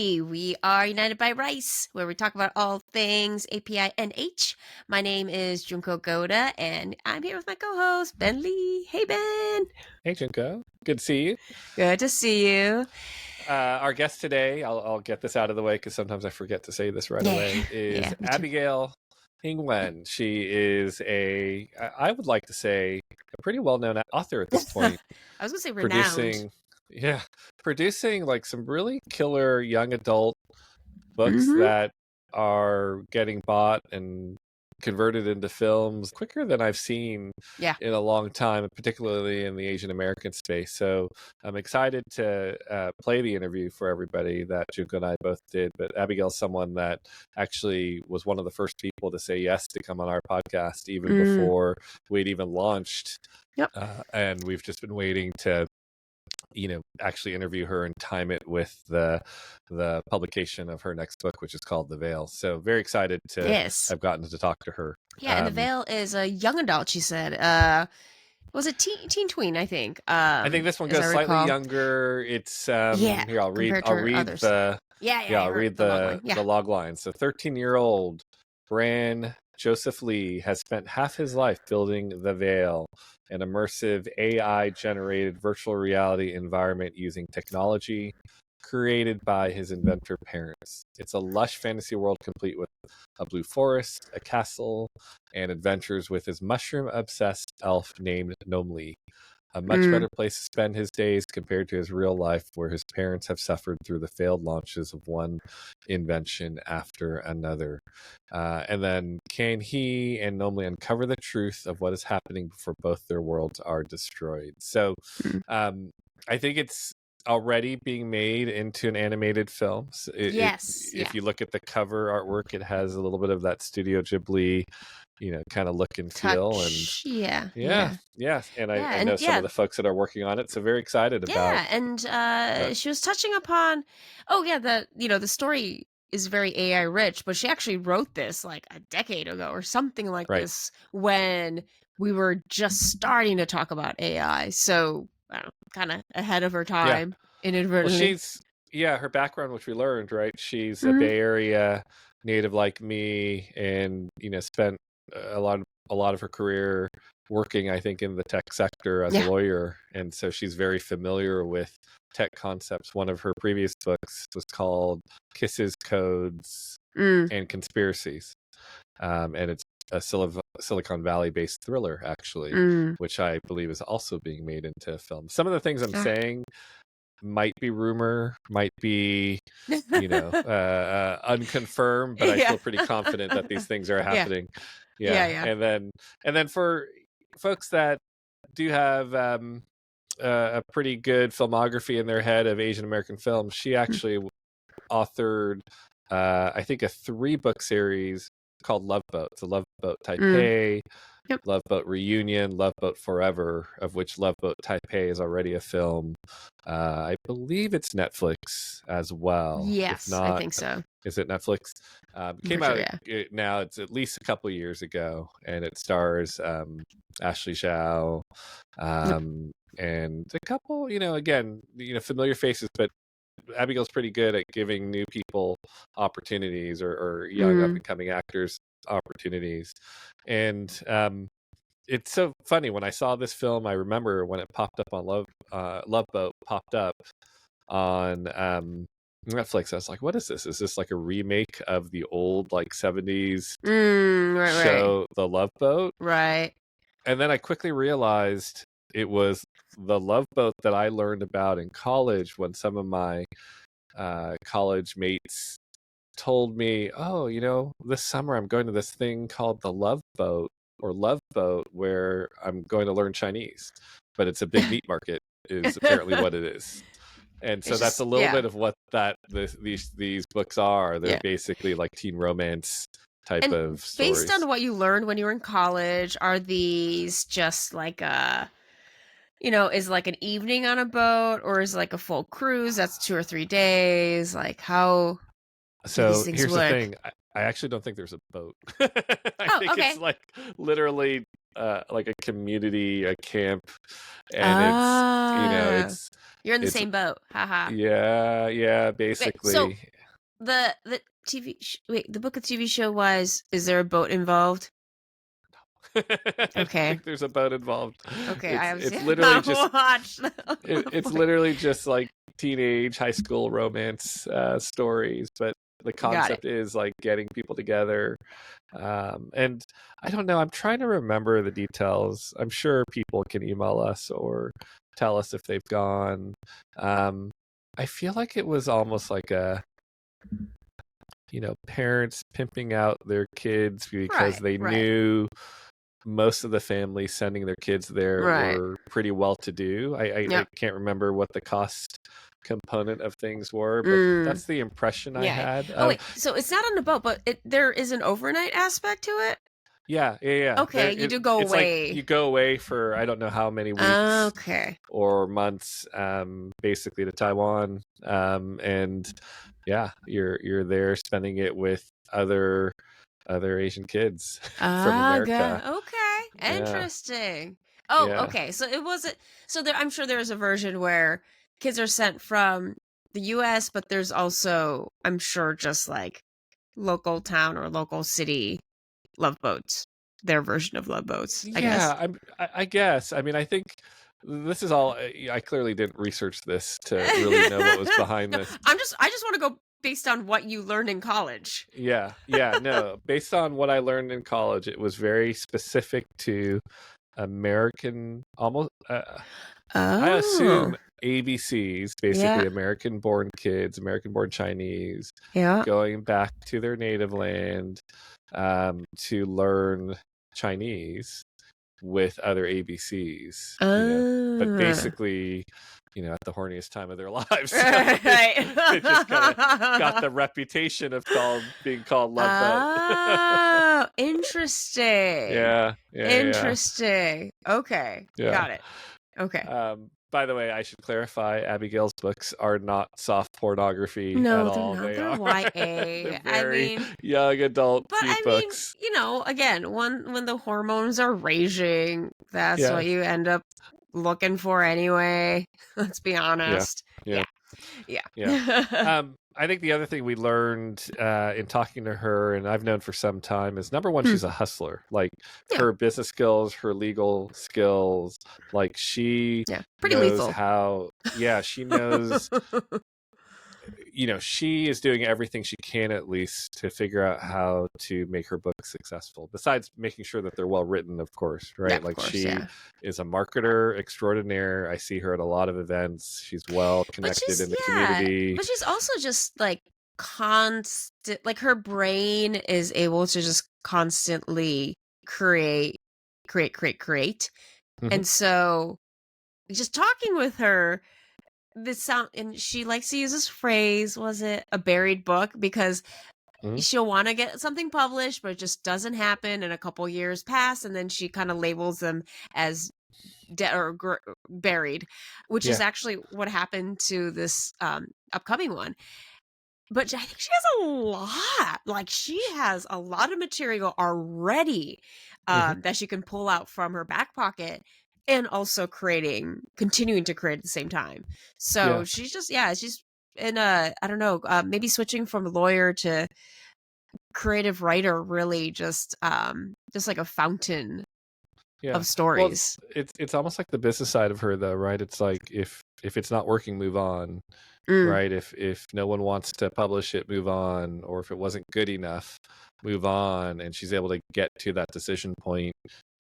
Hey, we are United by Rice, where we talk about all things API NH. My name is Junko Goda, and I'm here with my co-host, Ben Lei. Hey, Ben. Hey, Junko. Good to see you. Good to see you. Our guest today, I'll get this out of the way because sometimes I forget to say this right away, is me too. Abigail Hing Wen. She is I would like to say, a pretty well-known author at this point. I was going to say renowned. Producing like some really killer young adult books that are getting bought and converted into films quicker than I've seen in a long time, particularly in the Asian American space. So I'm excited to play the interview for everybody that Junko and I both did. But Abigail's someone that actually was one of the first people to say yes to come on our podcast, even before we'd even launched. And we've just been waiting to actually interview her and time it with the publication of her next book, which is called The Vale. So very excited to have gotten to talk to her. Yeah, and The Vale is a young adult, she said. Was it teen tween, I think. I think this one goes slightly younger. It's here, I'll read the log line. So 13-year-old Bran Joseph Lee has spent half his life building The Vale, an immersive AI-generated virtual reality environment using technology created by his inventor parents. It's a lush fantasy world complete with a blue forest, a castle, and adventures with his mushroom-obsessed elf named Nomli. A much better place to spend his days compared to his real life, where his parents have suffered through the failed launches of one invention after another. And then, can he and Nomli uncover the truth of what is happening before both their worlds are destroyed? So I think it's already being made into an animated film. If you look at the cover artwork, it has a little bit of that Studio Ghibli kind of look and feel. And and I know some of the folks that are working on it, so very excited about and she was touching upon the story is very AI rich, but she actually wrote this like a decade ago or something like this when we were just starting to talk about AI, so kind of ahead of her time inadvertently. Well, her background, which we learned, right, she's a Bay Area native like me, and spent a lot of her career working, I think, in the tech sector as a lawyer, and so she's very familiar with tech concepts. One of her previous books was called Kisses, Codes, and Conspiracies, and it's a Silicon Valley based thriller, actually, which I believe is also being made into film. Some of the things I'm saying might be rumor, might be unconfirmed, but I feel pretty confident that these things are happening. And then for folks that do have a pretty good filmography in their head of Asian American films, she actually authored I think a 3-book series called Loveboat. So Loveboat Taipei, Loveboat Reunion, Loveboat Forever, of which Loveboat Taipei is already a film. I believe it's Netflix as well. Yes, if not, I think so. Is it Netflix? Came out now. It's at least a couple years ago, and it stars Ashley Zhao and a couple, again, familiar faces, but Abigail's pretty good at giving new people opportunities or young up and coming actors opportunities. And it's so funny, when I saw this film, I remember when it popped up on Loveboat popped up on Netflix. I was like, what is this? Is this like a remake of the old like 70s show, The Loveboat? Right. And then I quickly realized it was the Loveboat that I learned about in college, when some of my college mates told me, oh, this summer I'm going to this thing called the Loveboat or Loveboat, where I'm going to learn Chinese, but it's a big meat market is apparently what it is. And so that's a little bit of what these books are. They're basically like teen romance type of stories. Based on what you learned when you were in college, are these just like is like an evening on a boat, or is it like a full cruise that's 2 or 3 days? Like, how do these things here's work? the thing. I actually don't think there's a boat. I think it's like literally like a community, a camp, and it's You're in the It's same boat. Haha. yeah, Wait, so basically. the the book of TV show was, is there a boat involved? I don't Okay. think there's a boat involved. Okay, I It's have literally not just watched. it's literally just like teenage high school romance stories, but the Got it. concept is like getting people together. And I don't know, I'm trying to remember the details. I'm sure people can email us or tell us if they've gone. I feel like it was almost like a, parents pimping out their kids because they knew most of the families sending their kids there were pretty well to do. I can't remember what the cost component of things were, but that's the impression I had. Oh wait, so it's not on the boat, but there is an overnight aspect to it? Yeah. Okay, you do go it's away. Like you go away for I don't know how many weeks or months, basically to Taiwan. And yeah, you're there spending it with other Asian kids from America. Okay, interesting. Oh, okay. So it wasn't. So there, I'm sure there's a version where kids are sent from the U.S., but there's also, I'm sure, just like local town or local city love boats. Their version of love boats. I guess. I guess. I mean, I think this is all. I clearly didn't research this to really know what was behind this. I just want to go based on what you learned in college. Yeah. No, based on what I learned in college, it was very specific to American, almost. I assume ABCs, basically American-born kids, American-born Chinese, going back to their native land to learn Chinese with other ABCs. But basically, at the horniest time of their lives. It just kind of got the reputation of being called Love Boat. Oh, interesting. Yeah. Interesting. Okay. Got it. Okay. By the way, I should clarify, Abigail's books are not soft pornography at all. They're YA. They're very young adult books. Again, when the hormones are raging, that's what you end up looking for anyway. Let's be honest. Yeah. I think the other thing we learned in talking to her, and I've known for some time, is number one, she's a hustler. Like her business skills, her legal skills, like she pretty knows lethal. how. Yeah, she knows. She is doing everything she can, at least, to figure out how to make her book successful. Besides making sure that they're well written, of course, right? She is a marketer extraordinaire. I see her at a lot of events. She's well connected in the community. But she's also just like constant. Like her brain is able to just constantly create. Mm-hmm. And so, just talking with her. And she likes to use this phrase, was it a buried book? Because she'll want to get something published, but it just doesn't happen, and a couple years pass, and then she kind of labels them as dead or buried, which is actually what happened to this upcoming one. But I think she has a lot. Like, she has a lot of material already that she can pull out from her back pocket, and also continuing to create at the same time. So she's just, she's in I don't know, maybe switching from lawyer to creative writer, really just like a fountain of stories. Well, it's almost like the business side of her, though, right? It's like if it's not working, move on. Right? If no one wants to publish it, move on. Or if it wasn't good enough, move on. And she's able to get to that decision point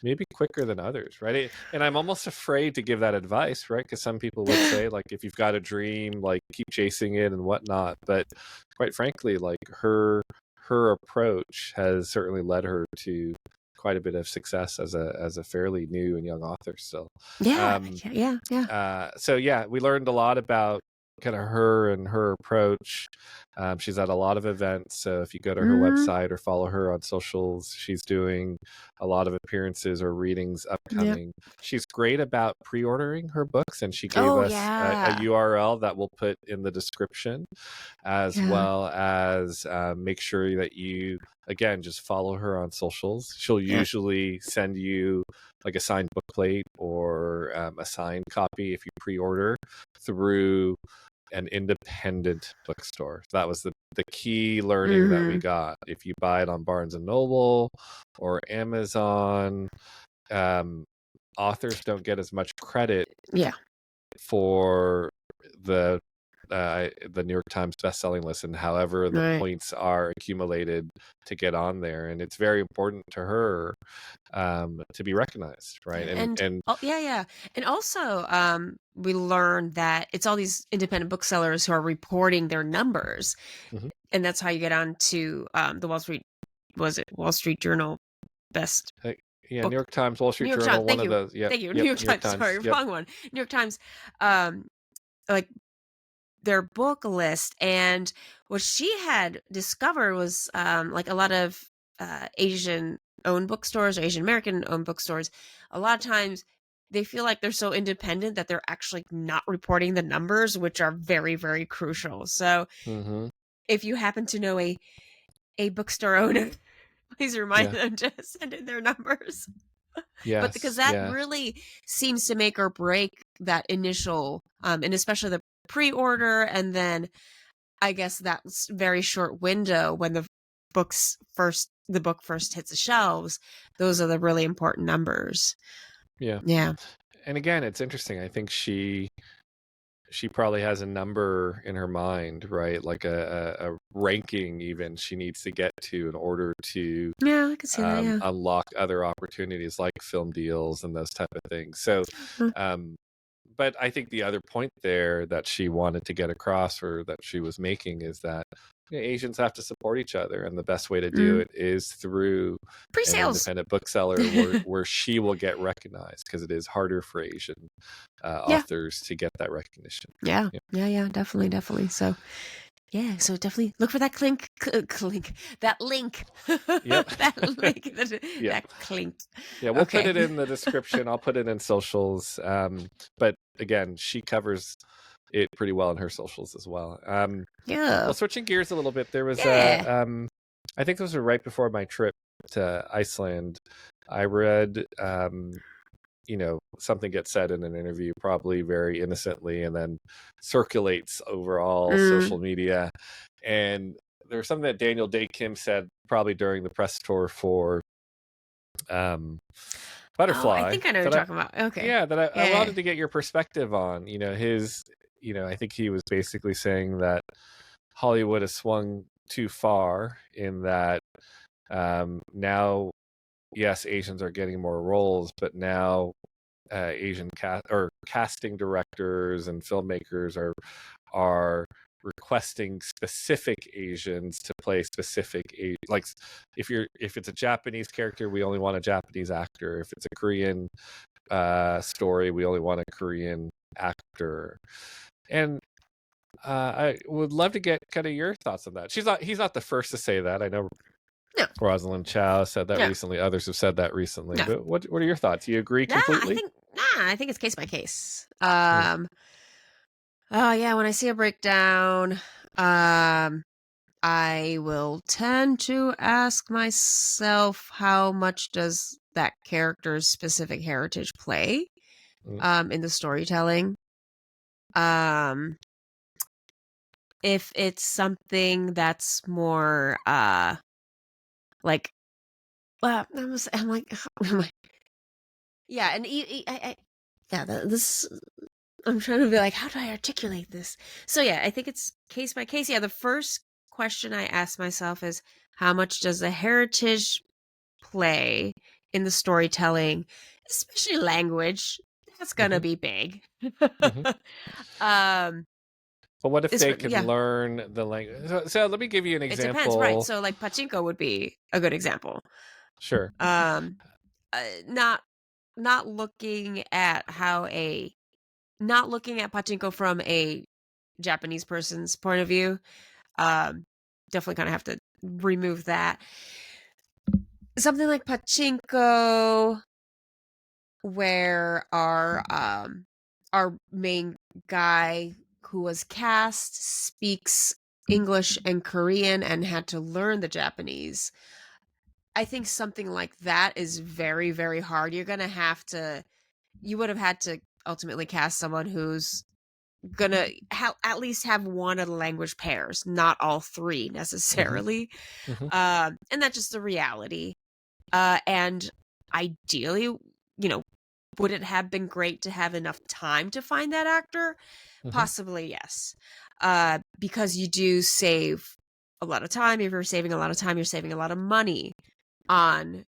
maybe quicker than others, right? And I'm almost afraid to give that advice, right? Because some people would say, like, if you've got a dream, like, keep chasing it and whatnot. But quite frankly, like, her approach has certainly led her to quite a bit of success as a fairly new and young author still. So we learned a lot about kind of her and her approach. She's at a lot of events, so if you go to her website or follow her on socials, she's doing a lot of appearances or readings upcoming. She's great about pre-ordering her books, and she gave us a URL that we'll put in the description, as well as make sure that you again, just follow her on socials. She'll usually send you like a signed bookplate or a signed copy if you pre-order through an independent bookstore. So that was the key learning that we got. If you buy it on Barnes and Noble or Amazon, authors don't get as much credit for the New York Times bestselling list, and however the points are accumulated to get on there. And it's very important to her to be recognized, right? And also we learned that it's all these independent booksellers who are reporting their numbers, and that's how you get on to the Wall Street Journal best New York Times, Wall Street Journal, one of those. Thank you. New York Times. Sorry, wrong one. New York Times, like their book list. And what she had discovered was like a lot of Asian owned bookstores or Asian American owned bookstores, a lot of times they feel like they're so independent that they're actually not reporting the numbers, which are very, very crucial. So if you happen to know a bookstore owner, please remind them to send in their numbers. Yes, but because that really seems to make or break that initial, and especially the pre-order, and then I guess that very short window when the book first hits the shelves. Those are the really important numbers. Yeah. And again, it's interesting. I think she probably has a number in her mind, right? Like a ranking even she needs to get to in order to I can see that, unlock other opportunities like film deals and those type of things. So but I think the other point there that she wanted to get across, or that she was making, is that Asians have to support each other, and the best way to do it is through pre-sales, an independent bookseller where she will get recognized, because it is harder for Asian authors to get that recognition. Yeah, definitely. So so definitely look for that clink, that link. That link, that clink. Yeah, we'll put it in the description. I'll put it in socials. But again, she covers it pretty well in her socials as well. Well, switching gears a little bit, there was I think this was right before my trip to Iceland. I read something gets said in an interview, probably very innocently, and then circulates over all social media. And there was something that Daniel Dae Kim said probably during the press tour for Butterfly. I think I know what you're talking about. Okay. Yeah, that I wanted to get your perspective on. I think he was basically saying that Hollywood has swung too far, in that now, yes, Asians are getting more roles, but now Asian casting directors and filmmakers are requesting specific Asians to play specific like if it's a Japanese character, we only want a Japanese actor. If it's a Korean story, we only want a Korean actor. And I would love to get kind of your thoughts on that. He's not the first to say that. I know Rosalind Chow said that recently. Others have said that recently. But what are your thoughts? Do you agree completely? I think it's case by case. When I see a breakdown, I will tend to ask myself, how much does that character's specific heritage play in the storytelling? If it's something that's more like, well, I'm like, and this. I'm trying to be like, how do I articulate this? So I think it's case by case. The first question I ask myself is, how much does the heritage play in the storytelling, especially language? That's gonna be big. But what if they can learn the language? So let me give you an example. It depends, right? So like pachinko would be a good example. Sure. Not looking at pachinko from a Japanese person's point of view. Definitely kind of have to remove that. Something like pachinko, where our main guy who was cast speaks English and Korean and had to learn the Japanese. I think something like that is very, very hard. You would have had to ultimately cast someone who's gonna at least have one of the language pairs, not all three necessarily. And that's just the reality. And ideally, would it have been great to have enough time to find that actor? Possibly, yes. Because you do save a lot of time. If you're saving a lot of time, you're saving a lot of money on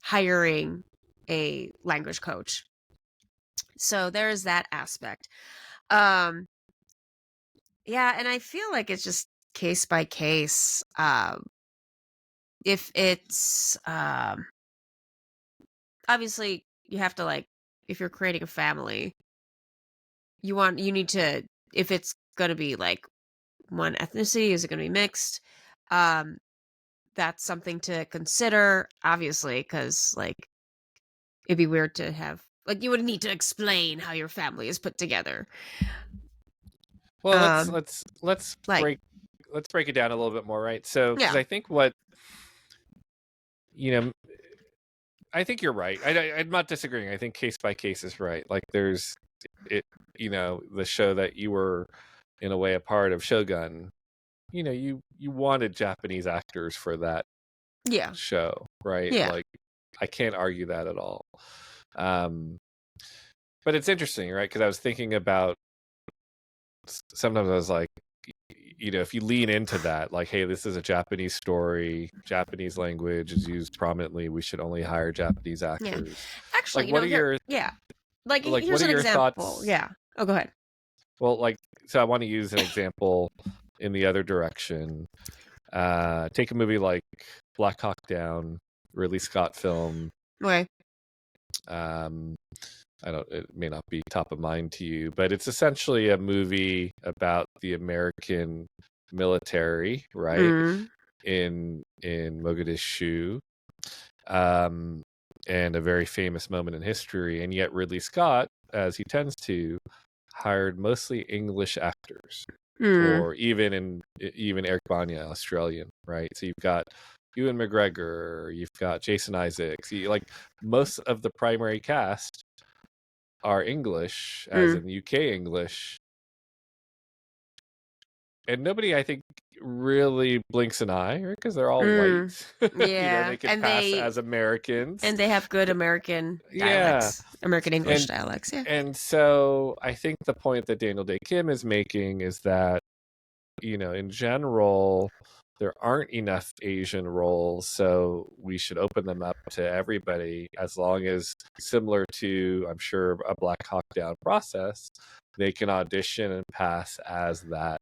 hiring a language coach. So there's that aspect. Yeah, and I feel like it's just case by case. If it's obviously you have to, if you're creating a family, you need to, if it's going to be one ethnicity, is it going to be mixed? That's something to consider, obviously, because it'd be weird to have, you would need to explain how your family is put together. Well, let's break it down a little bit more, right? So, because I think I think you're right. I'm not disagreeing. I think case by case is right. There's it, the show that you were in a way a part of, Shogun. You wanted Japanese actors for that show, right? Yeah. I can't argue that at all. But it's interesting, right? Because I was thinking about, sometimes I was like, if you lean into that, hey, this is a Japanese story, Japanese language is used prominently, we should only hire Japanese actors. Yeah. Actually, what are your here's an example. Thoughts? Yeah. Oh, go ahead. Well, so I want to use an example in the other direction. Take a movie like Black Hawk Down, Ridley Scott film. Okay. It may not be top of mind to you, but it's essentially a movie about the American military, right? In Mogadishu, and a very famous moment in history. And yet Ridley Scott, as he tends to, hired mostly English actors, or even Eric Bana, Australian, right? So you've got Ewan McGregor, you've got Jason Isaacs. Most of the primary cast are English, as in UK English, and nobody, I think, really blinks an eye, right? Because they're all white. Yeah, they can pass as Americans, and they have good American dialects, American English dialects. Yeah, and so I think the point that Daniel Dae Kim is making is that, in general, there aren't enough Asian roles, so we should open them up to everybody, as long as, similar to, I'm sure, a Black Hawk Down process, they can audition and pass as that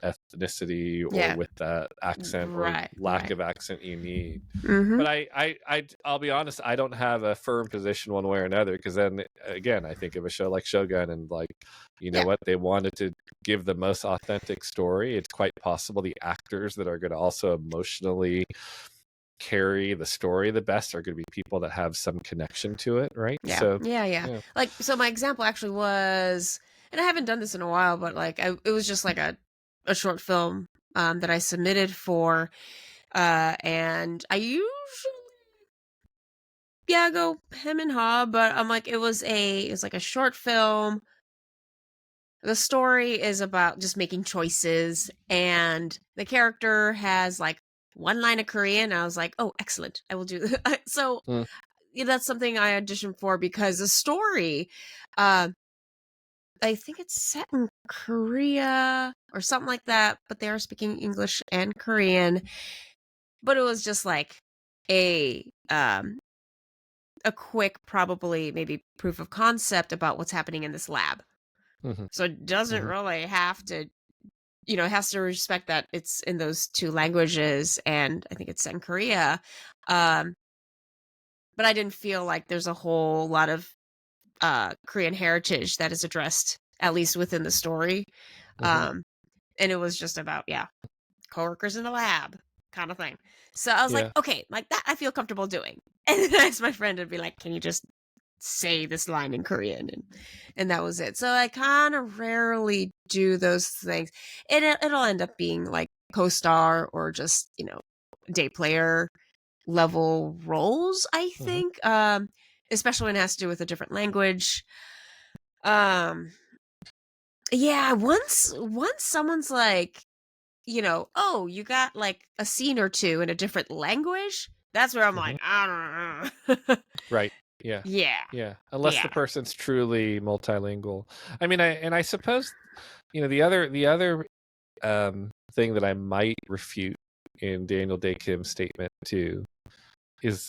ethnicity, or with that accent or lack of accent you need. But I'll be honest, I don't have a firm position one way or another, because then again, I think of a show like Shogun, and what, they wanted to give the most authentic story. It's quite possible the actors that are going to also emotionally carry the story the best are going to be people that have some connection to it, right? So my example actually was, and I haven't done this in a while, but it was just a short film that I submitted for, and I usually go hem and haw, but I'm it was a short film. The story is about just making choices, and the character has one line of Korean. I was like, oh, excellent, I will do that. So that's something I auditioned for, because the story, I think it's set in Korea or something like that, but they are speaking English and Korean. But it was just a quick, probably maybe proof of concept about what's happening in this lab. So it doesn't really have to, it has to respect that it's in those two languages, and I think it's set in Korea. But I didn't feel like there's a whole lot of Korean heritage that is addressed, at least within the story. And it was just about, coworkers in the lab kind of thing. So I was like, okay, that I feel comfortable doing. And then I asked my friend to be like, can you just say this line in Korean? And that was it. So I kind of rarely do those things. It'll end up being co-star or just, day player level roles, I think. Especially when it has to do with a different language. Yeah, once someone's like, oh, you got like a scene or two in a different language, that's where I'm like, I don't know. Right. Yeah. Yeah. Unless the person's truly multilingual. I mean, I suppose, the other thing that I might refute in Daniel Dae Kim's statement too is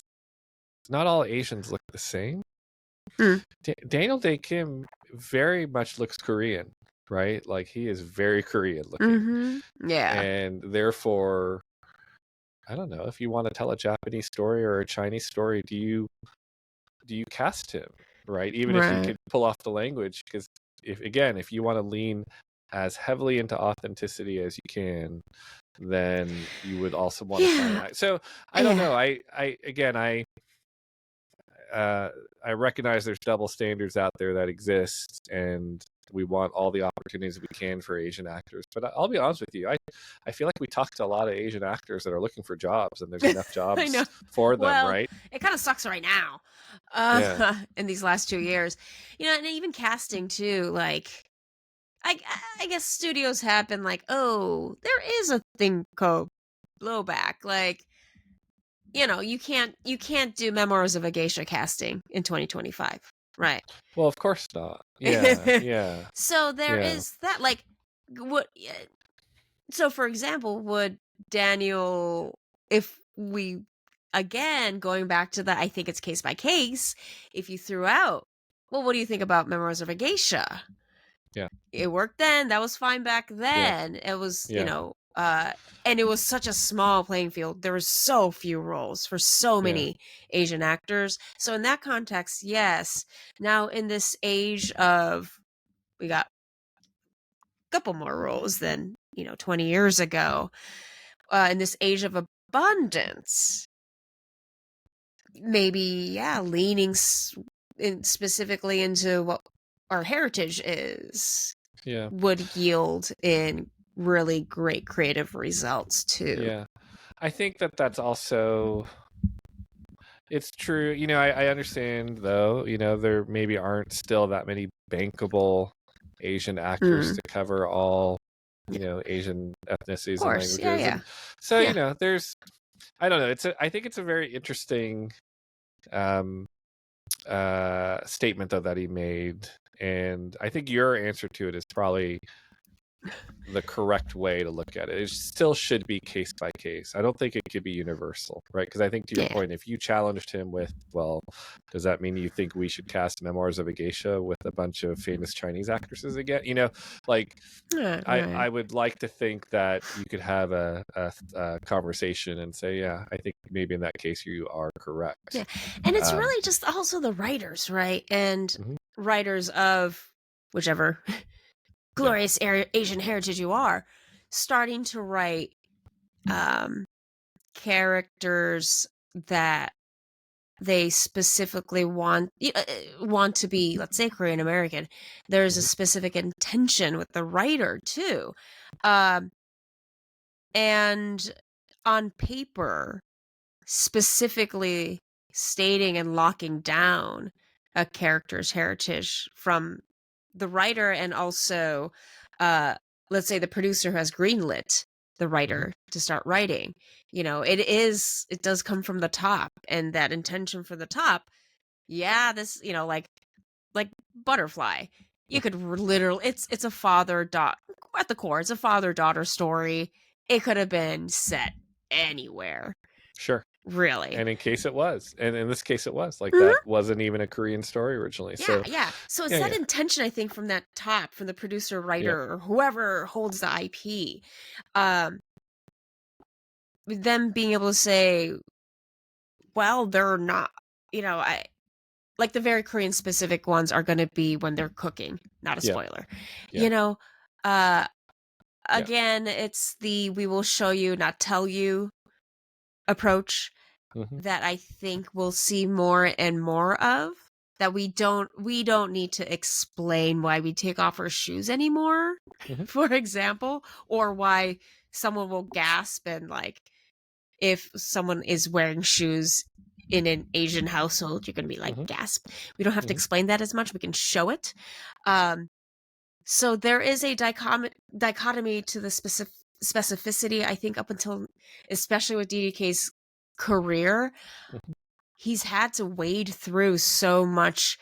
not all Asians look the same. Daniel Dae Kim very much looks Korean, right? Like he is very Korean looking. Yeah. And therefore, I don't know, if you want to tell a Japanese story or a Chinese story, do you cast him, right? Even if you could pull off the language, because if you want to lean as heavily into authenticity as you can, then you would also want to find that. So I don't know. I recognize there's double standards out there that exist, and we want all the opportunities we can for Asian actors. But I'll be honest with you, I feel like we talk to a lot of Asian actors that are looking for jobs, and there's enough jobs for them, right? It kind of sucks right now in these last 2 years. And even casting too, like, I guess studios have been like, oh, there is a thing called blowback. Like, you can't do Memoirs of a Geisha casting in 2025, right? Well, of course not. Yeah. So there is that, like, what? So, for example, would Daniel, if we, again, going back to the, I think it's case by case, if you threw out, well, what do you think about Memoirs of a Geisha? Yeah. It worked then. That was fine back then. It was, and it was such a small playing field. There were so few roles for so many Asian actors. So in that context, yes. Now in this age of, we got a couple more roles than, 20 years ago. In this age of abundance, maybe, leaning specifically into what our heritage is, would yield in really great creative results too. Yeah. I think that's also, it's true. I understand though, there maybe aren't still that many bankable Asian actors to cover all, Asian ethnicities and languages. And so, there's, I don't know. I think it's a very interesting statement though that he made. And I think your answer to it is probably the correct way to look at it. It still should be case by case. I don't think it could be universal, right? Because I think to your point, if you challenged him with, well, does that mean you think we should cast Memoirs of a Geisha with a bunch of famous Chinese actresses again? I would like to think that you could have a conversation and say, yeah, I think maybe in that case you are correct. Yeah, and it's really just also the writers, right? And writers of whichever glorious Asian heritage you are, starting to write characters that they specifically want to be, let's say, Korean American. There's a specific intention with the writer too, and on paper, specifically stating and locking down a character's heritage from the writer, and also let's say the producer has greenlit the writer to start writing. It does come from the top, and that intention for the top, this, like Butterfly, you could literally, it's a father-daughter at the core. It's a father-daughter story. It could have been set anywhere. Sure. Really. And in case it was. And in this case it was. Like that wasn't even a Korean story originally. So it's that intention, I think, from that top, from the producer, writer, or whoever holds the IP. Them being able to say, well, they're not, like the very Korean specific ones are going to be when they're cooking, not a spoiler. Again, it's the we will show you, not tell you approach that I think we'll see more and more of. That we don't need to explain why we take off our shoes anymore, for example, or why someone will gasp and like if someone is wearing shoes in an Asian household, you're going to be like, gasp. We don't have to explain that as much. We can show it. So there is a dichotomy to the specificity, I think, up until, especially with DDK's career, he's had to wade through so much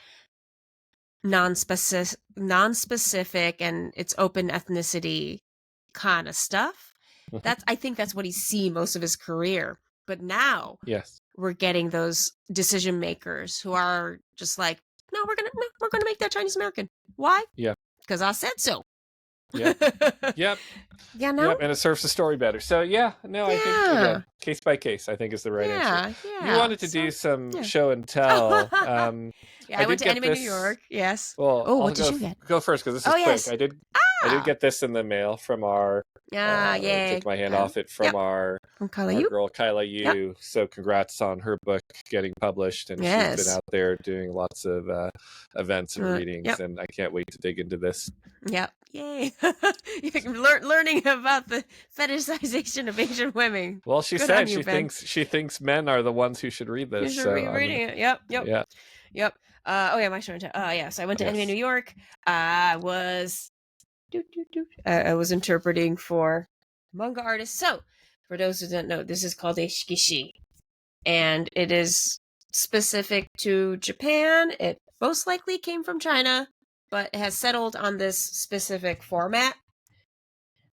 non-specific and it's open ethnicity kind of stuff. I think that's what he's seen most of his career. But now we're getting those decision makers who are just like, no, we're gonna make that Chinese American. Why? Yeah. Because I said so. Yep. Yep. Yeah, no? Yep, and it serves the story better. So I think again, case by case, I think is the right answer. Yeah. You wanted to do some show and tell. I went to Anime New York. Yes. Well, what did you get? Go first because this is quick. Yes. I did get this in the mail from our. Yay! Take my hand off it from our girl Kyla Yu. Yep. So congrats on her book getting published, and she's been out there doing lots of events and readings, and I can't wait to dig into this. Yep. Yay. Learning about the fetishization of Asian women. Well, she said she thinks men are the ones who should read this. You should be reading it. Yep. My show and tell. So I went to Anime New York. I was interpreting for manga artists. So for those who don't know, this is called a shikishi, and it is specific to Japan. It most likely came from China, but has settled on this specific format.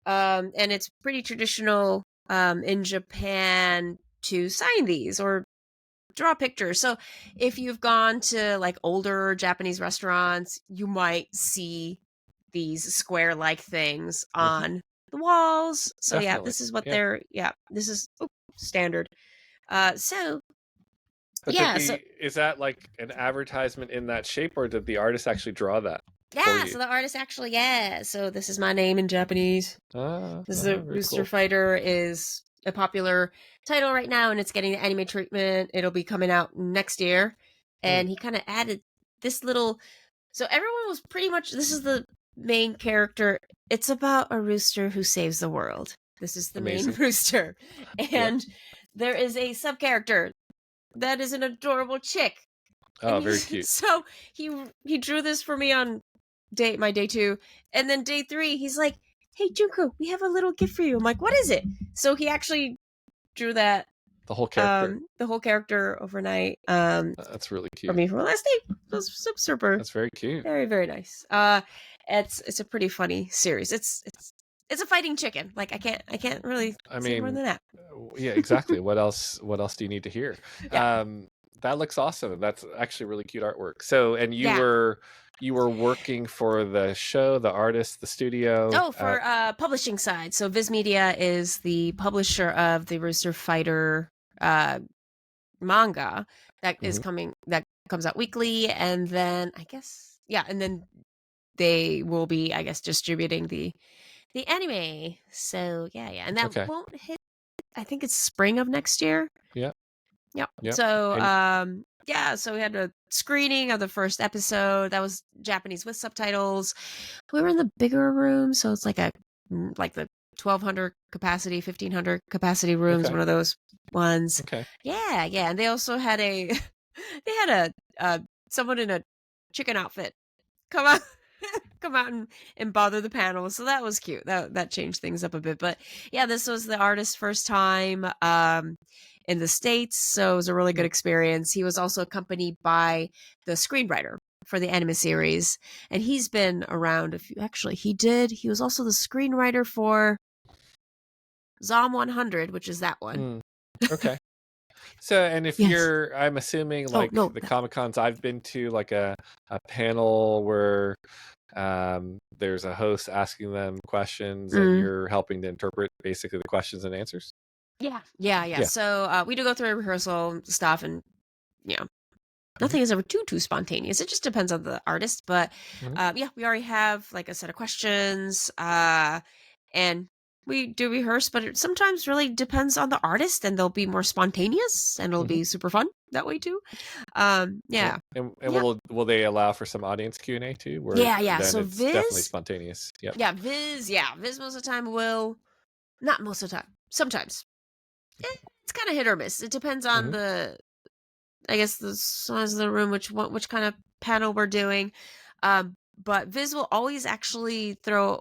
And it's pretty traditional in Japan to sign these or draw pictures. So if you've gone to like older Japanese restaurants, you might see these square-like things on the walls. So Definitely. This is what this is standard. Is that like an advertisement in that shape, or did the artist actually draw that? So the artist actually, so this is my name in Japanese. This is a Rooster Fighter is a popular title right now, and it's getting the anime treatment. It'll be coming out next year. And he kind of added this little, so everyone was pretty much, this is the main character. It's about a rooster who saves the world. This is the main rooster. And there is a sub-character that is an adorable chick. Oh, very cute. So he drew this for me on my day 2, and then day 3 he's like, hey Junko, we have a little gift for you. I'm like, what is it? So he actually drew that the whole character overnight. That's really cute for me for my last day. It was super. That's very cute. Very, very nice. It's a pretty funny series. It's a fighting chicken. Like I can't really say more than that. Yeah, exactly. What else do you need to hear? That looks awesome. That's actually really cute artwork. So, and you were working for the show, the artist, the studio? Oh, for publishing side. So Viz Media is the publisher of the Rooster Fighter manga that is coming, that comes out weekly, and then I guess and then they will be, I guess, distributing the anime. So and that won't hit, I think it's spring of next year. Yep. So so we had a screening of the first episode. That was Japanese with subtitles. We were in the bigger room, so it's like the 1,200 capacity, 1,500 capacity rooms, one of those ones. And they also had someone in a chicken outfit come out and bother the panel. So that was cute. That changed things up a bit. But this was the artist's first time in the States, so it was a really good experience. He was also accompanied by the screenwriter for the anime series, and he's been around he was also the screenwriter for Zom 100, which is that one. Okay. So, and if I'm assuming the Comic-Cons I've been to, like a panel where there's a host asking them questions and you're helping to interpret basically the questions and answers. Yeah. So we do go through a rehearsal stuff, and nothing is ever too spontaneous. It just depends on the artist, but we already have like a set of questions, and we do rehearse, but it sometimes really depends on the artist, and they'll be more spontaneous, and it'll be super fun that way too. And will they allow for some audience Q&A too? So it's Viz, definitely spontaneous. Viz most of the time will, not most of the time, sometimes. it's kind of hit or miss. It depends on the size of the room, which kind of panel we're doing. But Viz will always actually do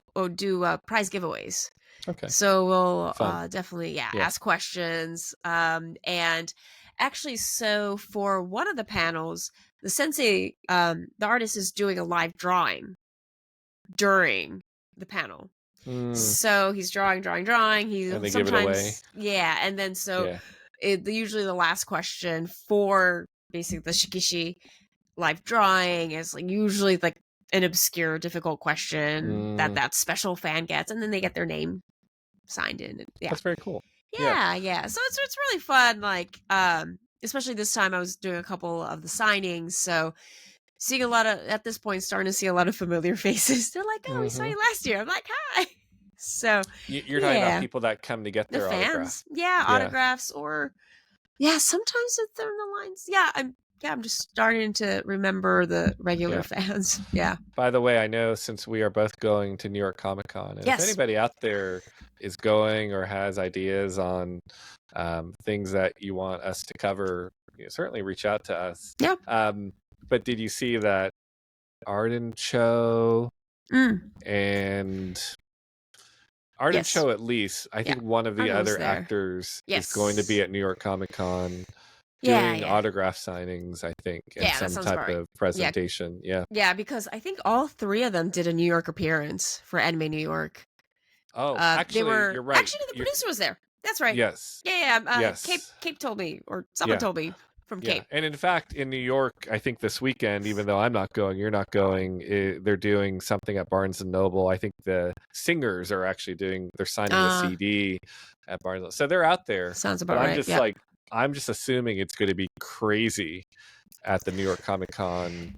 prize giveaways. Okay. So we'll definitely ask questions. And actually, so for one of the panels, the sensei, the artist is doing a live drawing during the panel. So he's drawing. He and they sometimes give it away. Yeah, and then usually the last question for basically the shikishi live drawing is like usually like an obscure, difficult question that special fan gets, and then they get their name signed in. And, that's very cool. Yeah. So it's really fun. Like, especially this time, I was doing a couple of the signings, so seeing at this point, starting to see a lot of familiar faces. They're like, "Oh, we saw you last year." I'm like, "Hi." So you're talking about people that come to get their fans, autograph. Autographs, or sometimes if they're in the lines. I'm just starting to remember the regular fans. Yeah. By the way, I know since we are both going to New York Comic Con, and if anybody out there is going or has ideas on things that you want us to cover, certainly reach out to us. Yeah. But did you see that Arden Cho and Arden Cho, at least, I think one of the other actors is going to be at New York Comic Con doing autograph signings, I think, and some type of presentation. Yeah, because I think all three of them did a New York appearance for Anime New York. Oh, actually, you're right. Actually, the producer was there. That's right. Yes. Yeah. Cape told me, or someone told me from Cape. And in fact, in New York, I think this weekend, even though I'm not going, you're not going, they're doing something at Barnes & Noble. I think the singers are actually they're signing a CD at Barnes & Noble. So they're out there. Sounds about right. I'm just assuming it's going to be crazy at the New York Comic Con.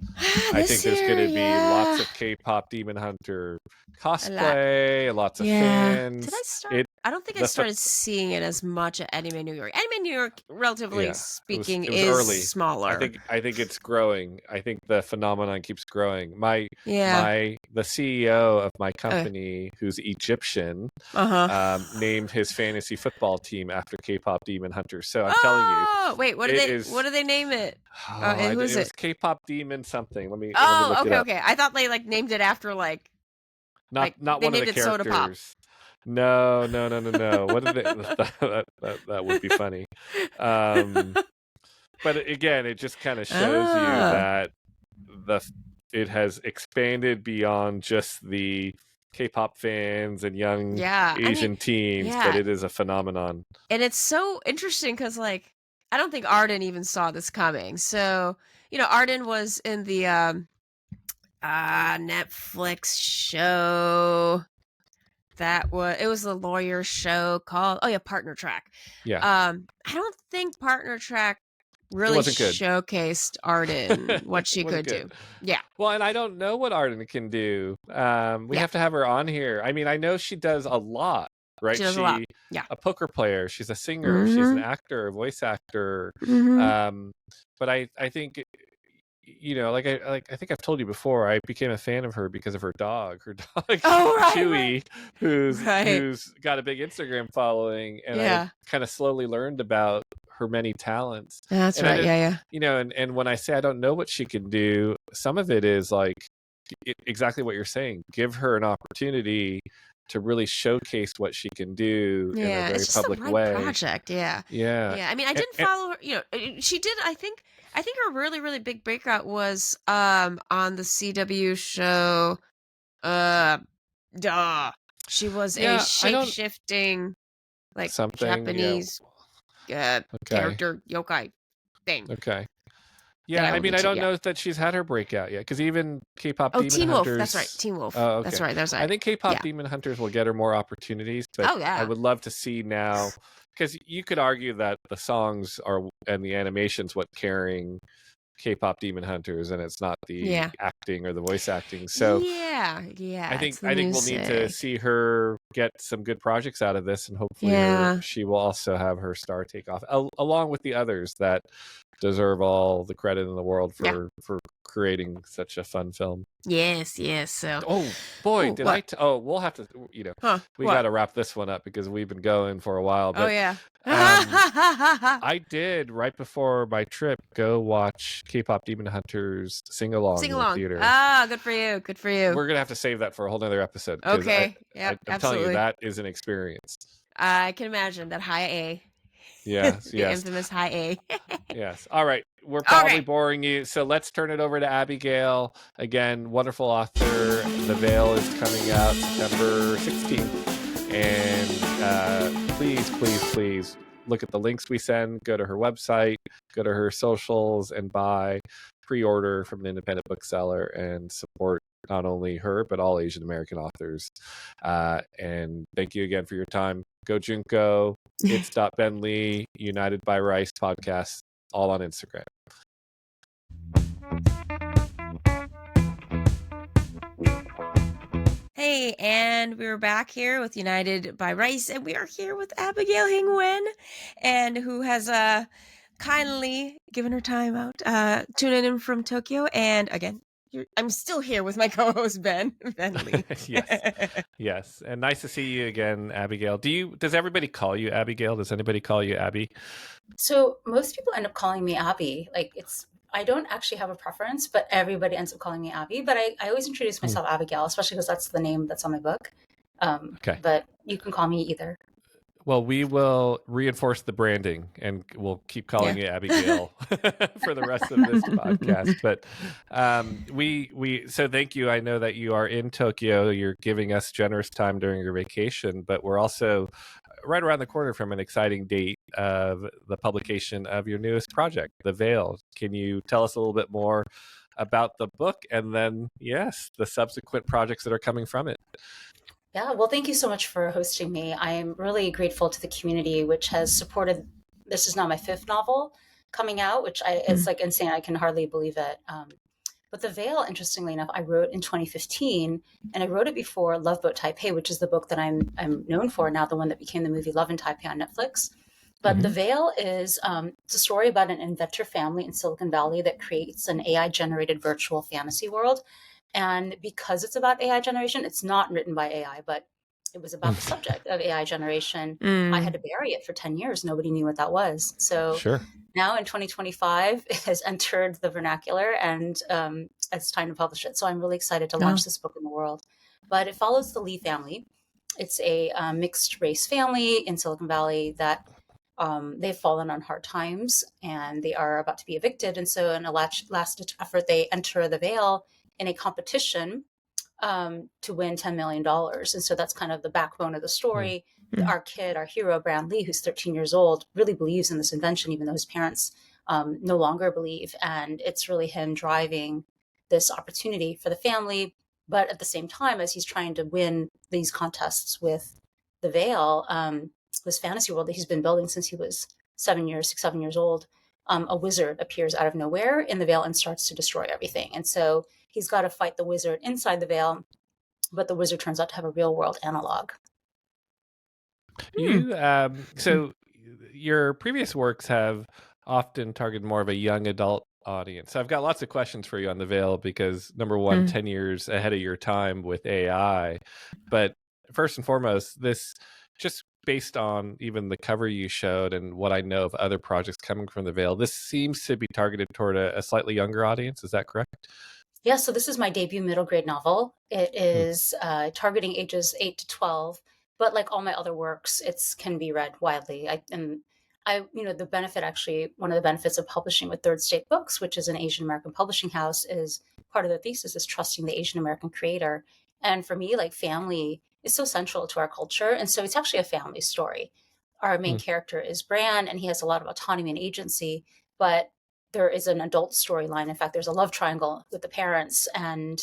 I think there's going to be lots of K-pop Demon Hunter cosplay, lots of fans. Did I start? I don't think I started seeing it as much at Anime New York. Anime New York, relatively speaking, it was is early. Smaller. I think it's growing. I think the phenomenon keeps growing. The CEO of my company, who's Egyptian, named his fantasy football team after K-pop Demon Hunter. So I'm telling you. Wait, what do they name it? Who is it? K-pop Demon something. Let me look okay, it up. okay. I thought they named it after not one of the characters. Soda Pop. No. What did that would be funny. But again, it just kind of shows you that it has expanded beyond just the K-pop fans and young Asian teens, but it is a phenomenon. And it's so interesting because, I don't think Arden even saw this coming. So, Arden was in the Netflix show. It was a lawyer show called Partner Track. I don't think Partner Track really showcased Arden what she could do. Yeah. Well, and I don't know what Arden can do. We have to have her on here. I mean, I know she does a lot, right? She does a lot. Yeah. A poker player. She's a singer. She's an actor, a voice actor. But I think I think I've told you before, I became a fan of her because of her dog. Her dog, Chewy, who's got a big Instagram following, and I kind of slowly learned about her many talents. That's right. And when I say I don't know what she can do, some of it is exactly what you're saying. Give her an opportunity to really showcase what she can do in a very it's just public the right way. Project, yeah. I mean, I didn't follow her. She did. I think her really, really big breakout was on the CW show. She was a shape-shifting, Japanese character yokai thing. Okay. Yeah, I mean, I don't know that she's had her breakout yet, because even K-pop Demon Teen Hunters... Wolf, that's right, Teen Wolf. Oh, okay. That's right. I think K-pop Demon Hunters will get her more opportunities, but I would love to see now, because you could argue that the songs and the animations what carrying K-pop Demon Hunters, and it's not the acting or the voice acting. So I think we'll need to see her get some good projects out of this, and hopefully she will also have her star take off, along with the others that deserve all the credit in the world for creating such a fun film. Yes. So, oh boy, we'll have to, we got to wrap this one up because we've been going for a while. But I did, right before my trip, go watch K-pop Demon Hunters sing along in the theater. Good for you. We're gonna have to save that for a whole nother episode. Okay. I'm telling you, that is an experience. I can imagine that high A. Yes. The infamous high A. Yes. All right. We're probably boring you, so let's turn it over to Abigail. Again, wonderful author. The Vale is coming out September 16th. And please look at the links we send. Go to her website, go to her socials, and pre-order from an independent bookseller and support not only her, but all Asian American authors. And thank you again for your time. Go Junko. It's Ben Lei, United by Rice podcast, all on Instagram. Hey, and we're back here with United by Rice, and we are here with Abigail Hing Wen, and who has kindly given her time out, tuning in from Tokyo. And again, I'm still here with my co-host Ben Lei. Yes, and nice to see you again, Abigail. Does everybody call you Abigail? Does anybody call you Abby? So most people end up calling me Abby. I don't actually have a preference, but everybody ends up calling me Abby. But I always introduce myself Abigail, especially because that's the name that's on my book. Okay. But you can call me either. Well, we will reinforce the branding, and we'll keep calling you Abigail for the rest of this podcast. But so thank you. I know that you are in Tokyo. You're giving us generous time during your vacation, but we're also right around the corner from an exciting date of the publication of your newest project, The Vale. Can you tell us a little bit more about the book and then, the subsequent projects that are coming from it? Yeah, well, thank you so much for hosting me. I am really grateful to the community, which has supported. This is now my 5th novel coming out, which it's like insane. I can hardly believe it. But The Vale, interestingly enough, I wrote in 2015, and I wrote it before Love Boat Taipei, which is the book that I'm known for now, the one that became the movie Love in Taipei on Netflix. But The Vale is it's a story about an inventor family in Silicon Valley that creates an AI-generated virtual fantasy world. And because it's about AI generation, it's not written by AI, but it was about the subject of AI generation. I had to bury it for 10 years. Nobody knew what that was. So now in 2025, it has entered the vernacular, and it's time to publish it. So I'm really excited to launch this book in the world. But it follows the Lee family. It's a mixed race family in Silicon Valley that they've fallen on hard times, and they are about to be evicted. And so in a last effort, they enter the Vale in a competition to win $10 million. And so that's kind of the backbone of the story. Our hero, Ben Lei, who's 13 years old, really believes in this invention, even though his parents no longer believe. And it's really him driving this opportunity for the family. But at the same time, as he's trying to win these contests with the Vale, this fantasy world that he's been building since he was 7 years old, a wizard appears out of nowhere in the Vale and starts to destroy everything. And so he's got to fight the wizard inside the Vale, but the wizard turns out to have a real world analog. So your previous works have often targeted more of a young adult audience. So I've got lots of questions for you on the Vale because, number one, 10 years ahead of your time with AI. But first and foremost, this just based on even the cover you showed and what I know of other projects coming from the Vale, this seems to be targeted toward a slightly younger audience. Is that correct? Yeah, so this is my debut middle grade novel. It is targeting ages 8 to 12, but like all my other works, it can be read widely. The benefit, actually, one of the benefits of publishing with Third State Books, which is an Asian American publishing house, is part of the thesis is trusting the Asian American creator. And for me, like, family is so central to our culture. And so it's actually a family story. Our main character is Bran, and he has a lot of autonomy and agency, but there is an adult storyline. In fact, there's a love triangle with the parents, and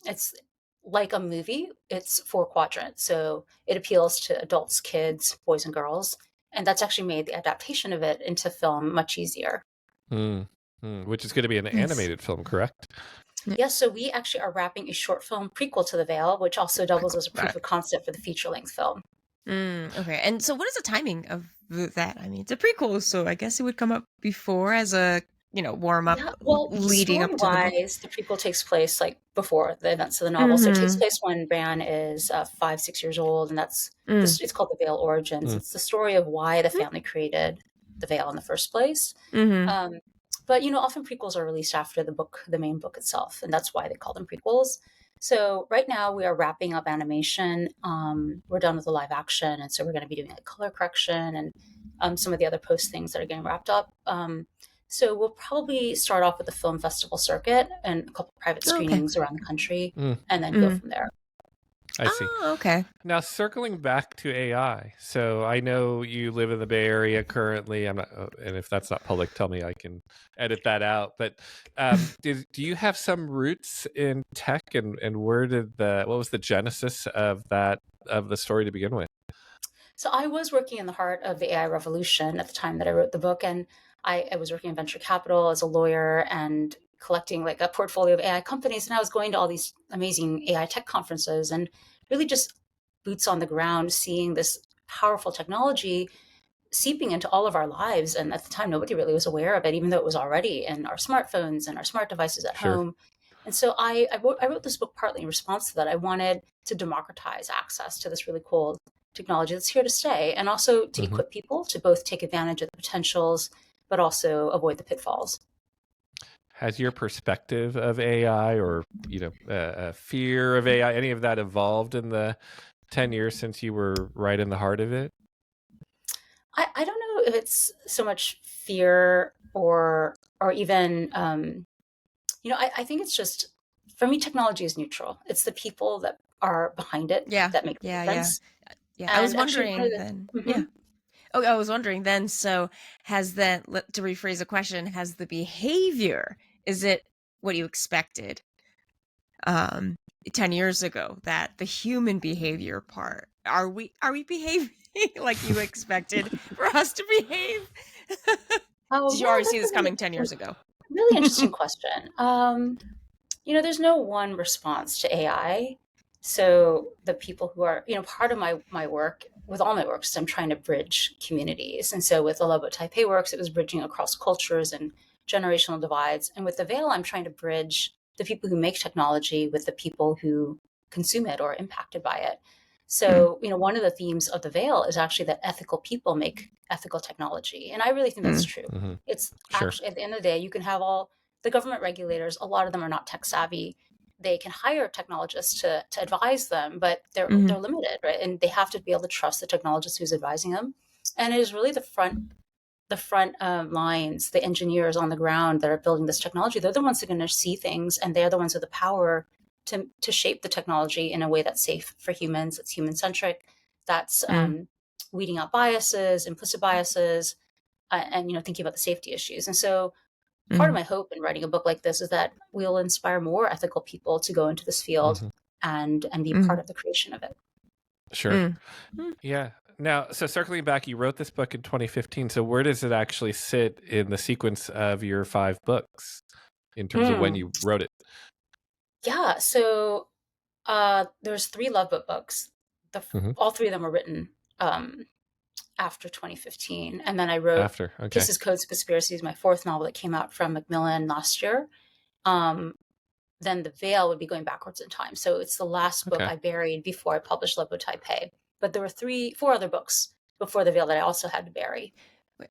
it's like a movie. It's 4 quadrants. So it appeals to adults, kids, boys and girls. And that's actually made the adaptation of it into film much easier. Which is going to be an animated film, correct? Yes, so we actually are wrapping a short film prequel to The Vale, which also doubles as a proof of concept for the feature-length film. Okay, and so what is the timing of that? I mean, it's a prequel, so I guess it would come up before as a warm up, leading up to the book. The prequel takes place like before the events of the novel. So it takes place when Bran is 5-6 years old, and it's called the Vale Origins. It's the story of why the family created the Vale in the first place. But often prequels are released after the main book itself, and that's why they call them prequels. So right now we are wrapping up animation. We're done with the live action, and so we're going to be doing like color correction and some of the other post things that are getting wrapped up. So we'll probably start off with the film festival circuit and a couple private screenings around the country, and then go from there. I see. Oh, okay. Now, circling back to AI. So I know you live in the Bay Area currently. I'm not, and if that's not public, tell me, I can edit that out. But do you have some roots in tech, and what was the genesis of the story to begin with? So I was working in the heart of the AI revolution at the time that I wrote the book, and I was working in venture capital as a lawyer and collecting like a portfolio of AI companies. And I was going to all these amazing AI tech conferences and really just boots on the ground, seeing this powerful technology seeping into all of our lives. And at the time, nobody really was aware of it, even though it was already in our smartphones and our smart devices at home. And so I wrote this book partly in response to that. I wanted to democratize access to this really cool technology that's here to stay, and also to equip people to both take advantage of the potentials, but also avoid the pitfalls. Has your perspective of AI, or fear of AI, any of that evolved in the 10 years since you were right in the heart of it? I don't know if it's so much fear or even I think it's just, for me, technology is neutral. It's the people that are behind it that make the difference. Yeah. I was wondering then. Yeah. Oh, I was wondering then, so to rephrase the question, has the behavior, is it what you expected 10 years ago, that the human behavior part, are we behaving like you expected for us to behave? Did you already see this coming 10 years ago? Really interesting question. There's no one response to AI. So the people who are, part of my work, with all my works, I'm trying to bridge communities. And so with the Love Boat Taipei works, it was bridging across cultures and generational divides. And with the Vale, I'm trying to bridge the people who make technology with the people who consume it or are impacted by it. So, one of the themes of the Vale is actually that ethical people make ethical technology. And I really think that's true. It's actually, at the end of the day, you can have all the government regulators, a lot of them are not tech savvy. They can hire technologists to advise them, but they're limited, right? And they have to be able to trust the technologist who's advising them. And it is really the front lines, the engineers on the ground that are building this technology. They're the ones that are going to see things, and they're the ones with the power to shape the technology in a way that's safe for humans, that's human centric, that's weeding out biases, implicit biases, and thinking about the safety issues. And so part of my hope in writing a book like this is that we'll inspire more ethical people to go into this field and be part of the creation of it. Sure. Yeah. Now, so circling back, you wrote this book in 2015. So where does it actually sit in the sequence of your 5 books in terms of when you wrote it? Yeah. So there's 3 Love Boat books. All 3 of them were written after 2015. And then I wrote Kisses, Codes, Conspiracies, my 4th novel that came out from Macmillan last year. Then The Vale would be going backwards in time. So it's the last book I buried before I published Love Boat Taipei. But there were 4 other books before The Vale that I also had to bury.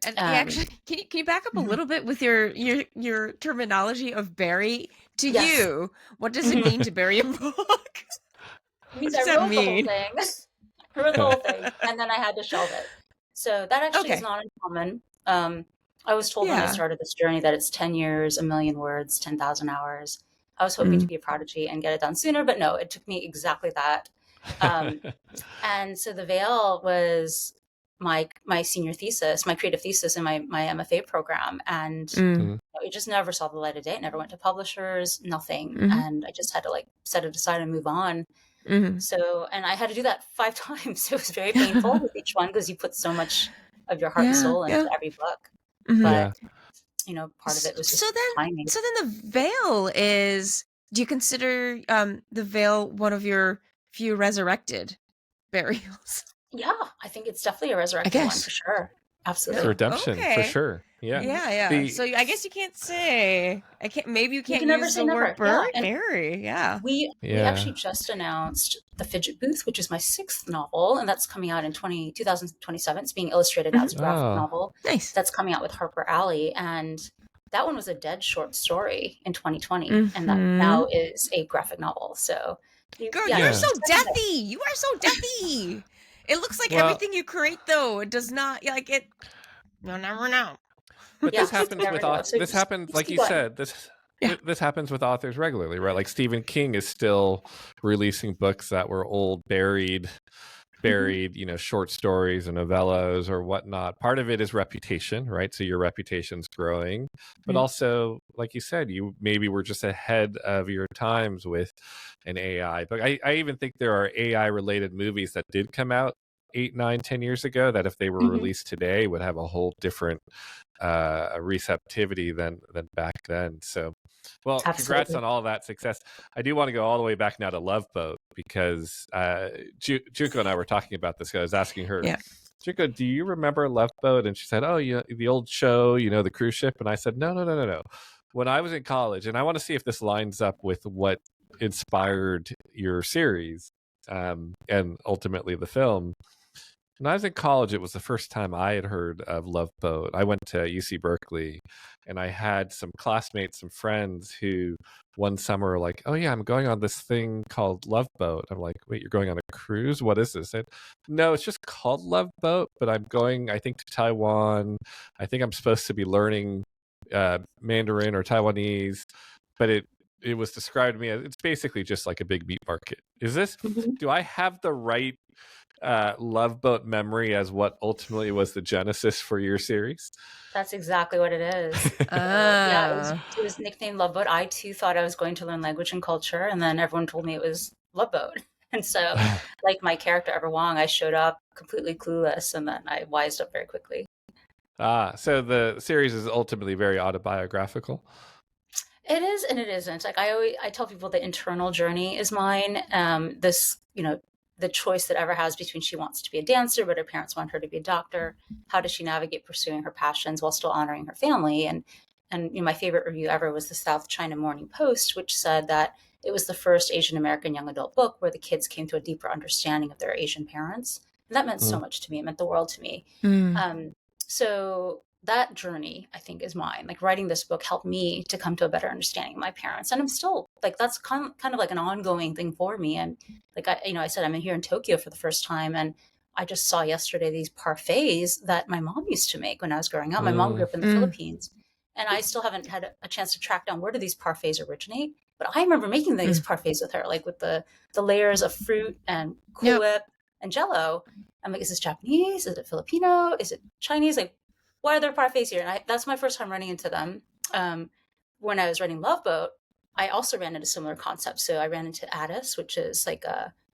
And actually, can you back up a little bit with your terminology of bury? To you, what does it mean to bury a book? It means I wrote the whole thing. I wrote the whole thing, and then I had to shelve it. So that actually is not uncommon. I was told when I started this journey that it's 10 years, 1 million words, 10,000 hours. I was hoping to be a prodigy and get it done sooner, but no, it took me exactly that. And so The Vale was my senior thesis, my creative thesis in my MFA program. And it just never saw the light of day. It never went to publishers, nothing. And I just had to set it aside and move on. So, and I had to do that 5 times. It was very painful with each one because you put so much of your heart and soul into every book. But, part of it was just timing. So then The Vale is, do you consider The Vale one of your few resurrected burials? Yeah, I think it's definitely a resurrected one for sure. Absolutely. It's redemption for sure. Yeah. Yeah. So I guess you can't say. Maybe you can't never use say the never. word bury. Yeah. We actually just announced The Fidget Booth, which is my 6th novel, and that's coming out in 2027. It's being illustrated now as a graphic novel. Nice. That's coming out with Harper Alley, and that one was a dead short story in 2020, and that now is a graphic novel. So, girl, you're so deathy. You are so deathy. It looks like everything you create, though, it does not like it. You'll never know. But this happens with authors. This happens, like you said. This happens with authors regularly, right? Like Stephen King is still releasing books that were old, buried, short stories and novellas or whatnot. Part of it is reputation, right? So your reputation's growing, but also, like you said, you maybe were just ahead of your times with an AI. But I even think there are AI related movies that did come out 8, 9, 10 years ago that if they were released today would have a whole different receptivity than back then. So, well, congrats on all that success. I do want to go all the way back now to Loveboat because Junko and I were talking about this. I was asking her, Junko, do you remember Loveboat? And she said, oh, the old show, the cruise ship. And I said, no. When I was in college, and I want to see if this lines up with what inspired your series and ultimately the film. When I was in college, it was the first time I had heard of Loveboat. I went to UC Berkeley, and I had some classmates, some friends who one summer were like, oh yeah, I'm going on this thing called Loveboat. I'm like, wait, you're going on a cruise? What is this? No, it's just called Loveboat, but I'm going, I think, to Taiwan. I think I'm supposed to be learning Mandarin or Taiwanese, but it was described to me as it's basically just like a big meat market. Is this, do I have the right Loveboat memory as what ultimately was the genesis for your series? That's exactly what it is. It was nicknamed Loveboat. I too thought I was going to learn language and culture, and then everyone told me it was Loveboat. And so, like my character Ever Wong, I showed up completely clueless, and then I wised up very quickly. So the series is ultimately very autobiographical. It is, and it isn't. Like I tell people, the internal journey is mine. The choice that Ever has between she wants to be a dancer, but her parents want her to be a doctor. How does she navigate pursuing her passions while still honoring her family? And my favorite review ever was the South China Morning Post, which said that it was the first Asian American young adult book where the kids came to a deeper understanding of their Asian parents. And that meant so much to me. It meant the world to me. So that journey, I think, is mine. Like writing this book helped me to come to a better understanding of my parents. And I'm still like, that's kind of like an ongoing thing for me. And like, I said, I'm here in Tokyo for the first time. And I just saw yesterday these parfaits that my mom used to make when I was growing up. My mom grew up in the Philippines. And I still haven't had a chance to track down where do these parfaits originate. But I remember making these parfaits with her, like with the layers of fruit and Cool Whip and Jello. I'm like, is this Japanese? Is it Filipino? Is it Chinese? Like, why are there parfaits here? And that's my first time running into them. When I was writing Loveboat, I also ran into similar concepts. So I ran into Addis, which is like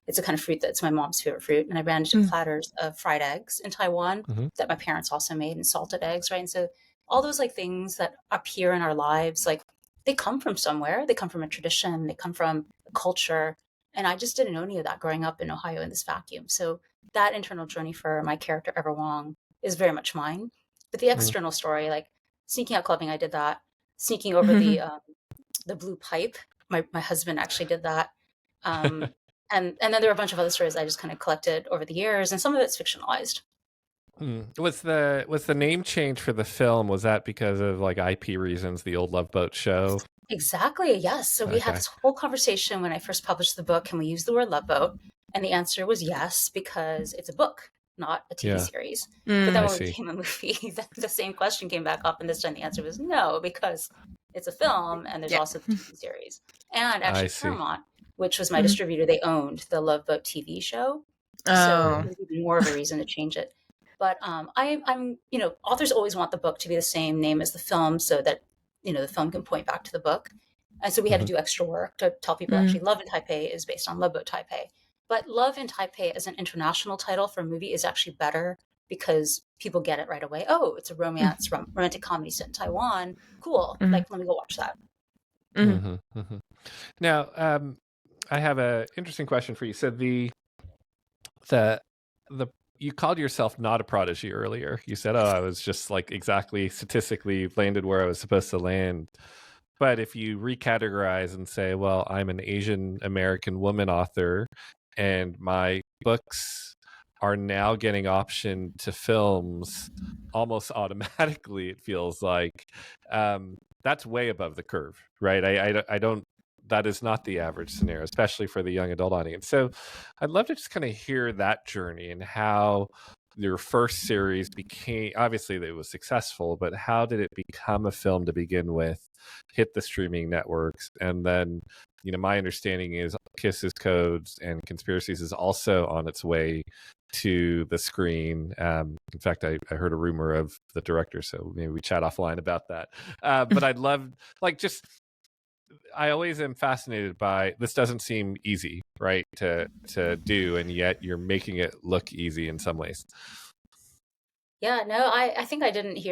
it's a kind of fruit that's my mom's favorite fruit. And I ran into platters of fried eggs in Taiwan that my parents also made, and salted eggs, right? And so all those like things that appear in our lives, like they come from somewhere. They come from a tradition. They come from a culture. And I just didn't know any of that growing up in Ohio in this vacuum. So that internal journey for my character, Ever Wong, is very much mine. But the external story, like sneaking out clubbing, I did that. Sneaking over the blue pipe, my husband actually did that. And then there were a bunch of other stories I just kind of collected over the years, and some of it's fictionalized. Was the name change for the film, was that because of like IP reasons, the old Loveboat show? Exactly, yes. So we had this whole conversation when I first published the book, can we use the word Loveboat? And the answer was yes, because it's a book, not a TV series. But then when we became a movie, the same question came back up, and this time the answer was no, because it's a film and there's also the TV series. And actually Paramount, which was my distributor, they owned the Loveboat TV show. So it was even more of a reason to change it. But I'm authors always want the book to be the same name as the film so that, the film can point back to the book. And so we had to do extra work to tell people actually Love in Taipei is based on Love Boat Taipei. But Love in Taipei as an international title for a movie is actually better because people get it right away. Oh, it's a romantic comedy set in Taiwan. Cool. Like, let me go watch that. Now, I have an interesting question for you. So the you called yourself not a prodigy earlier. You said, I was just like exactly statistically landed where I was supposed to land. But if you recategorize and say, well, I'm an Asian American woman author and my books are now getting optioned to films almost automatically, it feels like, that's way above the curve, right? I don't, that is not the average scenario, especially for the young adult audience. So I'd love to just kind of hear that journey and how your first series became, obviously it was successful, but how did it become a film to begin with, hit the streaming networks, and then, my understanding is Kisses, Codes, and Conspiracies is also on its way to the screen. In fact, I heard a rumor of the director, so maybe we chat offline about that. But I'd love, I always am fascinated by, this doesn't seem easy, right, to do, and yet you're making it look easy in some ways. Yeah, no, I think I didn't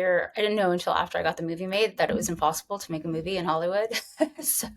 know until after I got the movie made that it was impossible to make a movie in Hollywood. So,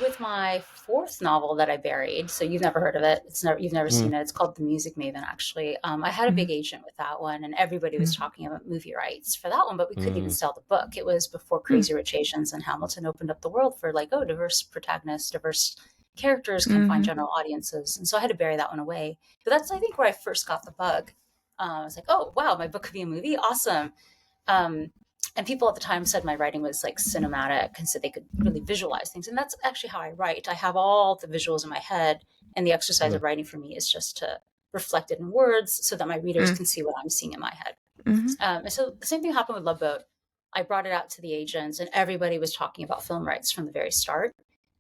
with my fourth novel that I buried, so you've never heard of it. You've never seen it. It's called The Music Maven, actually. I had a big agent with that one, and everybody was talking about movie rights for that one, but we couldn't even sell the book. It was before Crazy Rich Asians and Hamilton opened up the world for diverse protagonists, diverse characters can find general audiences. And so I had to bury that one away. But that's, I think, where I first got the bug. I was like, oh, wow, my book could be a movie. Awesome. And people at the time said my writing was like cinematic, and so they could really visualize things. And that's actually how I write. I have all the visuals in my head, and the exercise of writing for me is just to reflect it in words so that my readers can see what I'm seeing in my head. And so the same thing happened with Loveboat. I brought it out to the agents, and everybody was talking about film rights from the very start.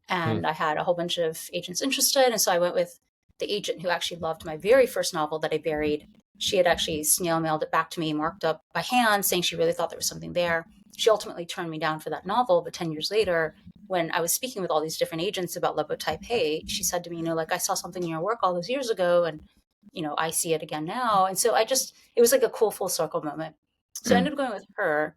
And I had a whole bunch of agents interested. And so I went with the agent who actually loved my very first novel that I buried. She had actually snail mailed it back to me, marked up by hand, saying she really thought there was something there. She ultimately turned me down for that novel. But 10 years later, when I was speaking with all these different agents about Love Boat Taipei, she said to me, I saw something in your work all those years ago, and, I see it again now. And so it was like a cool full circle moment. So I ended up going with her,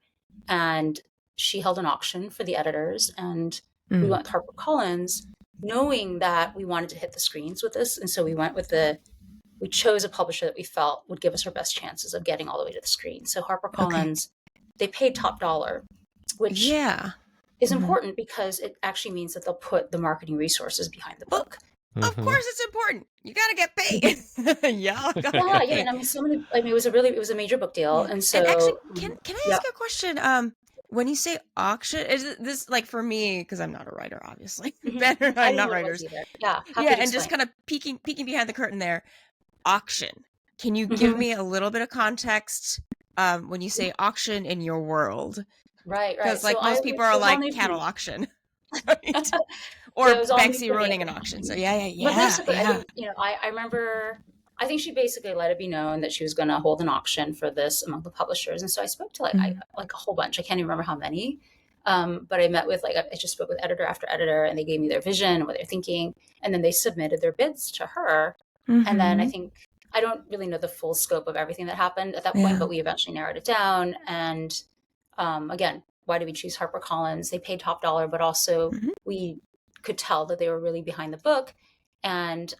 and she held an auction for the editors, and we went with HarperCollins, knowing that we wanted to hit the screens with this. And so we chose a publisher that we felt would give us our best chances of getting all the way to the screen. So HarperCollins, they paid top dollar, which is important because it actually means that they'll put the marketing resources behind the book. Of course it's important. You got to get paid. Yeah. And it was a major book deal. And so, and actually, can I ask you a question? When you say auction, is this like for me, because I'm not a writer, obviously. Ben and I are not writers. Yeah, and just kind of peeking behind the curtain there. Auction. Can you give me a little bit of context when you say auction in your world? Right. Because most people are like cattle auction. Right? Or Banksy ruining an auction. So yeah. But basically, I remember, I think she basically let it be known that she was going to hold an auction for this among the publishers. And so I spoke to a whole bunch. I can't even remember how many. But I met with I just spoke with editor after editor, and they gave me their vision and what they're thinking. And then they submitted their bids to her. And then I don't really know the full scope of everything that happened at that point, but we eventually narrowed it down. And again, why did we choose HarperCollins? They paid top dollar, but also we could tell that they were really behind the book. And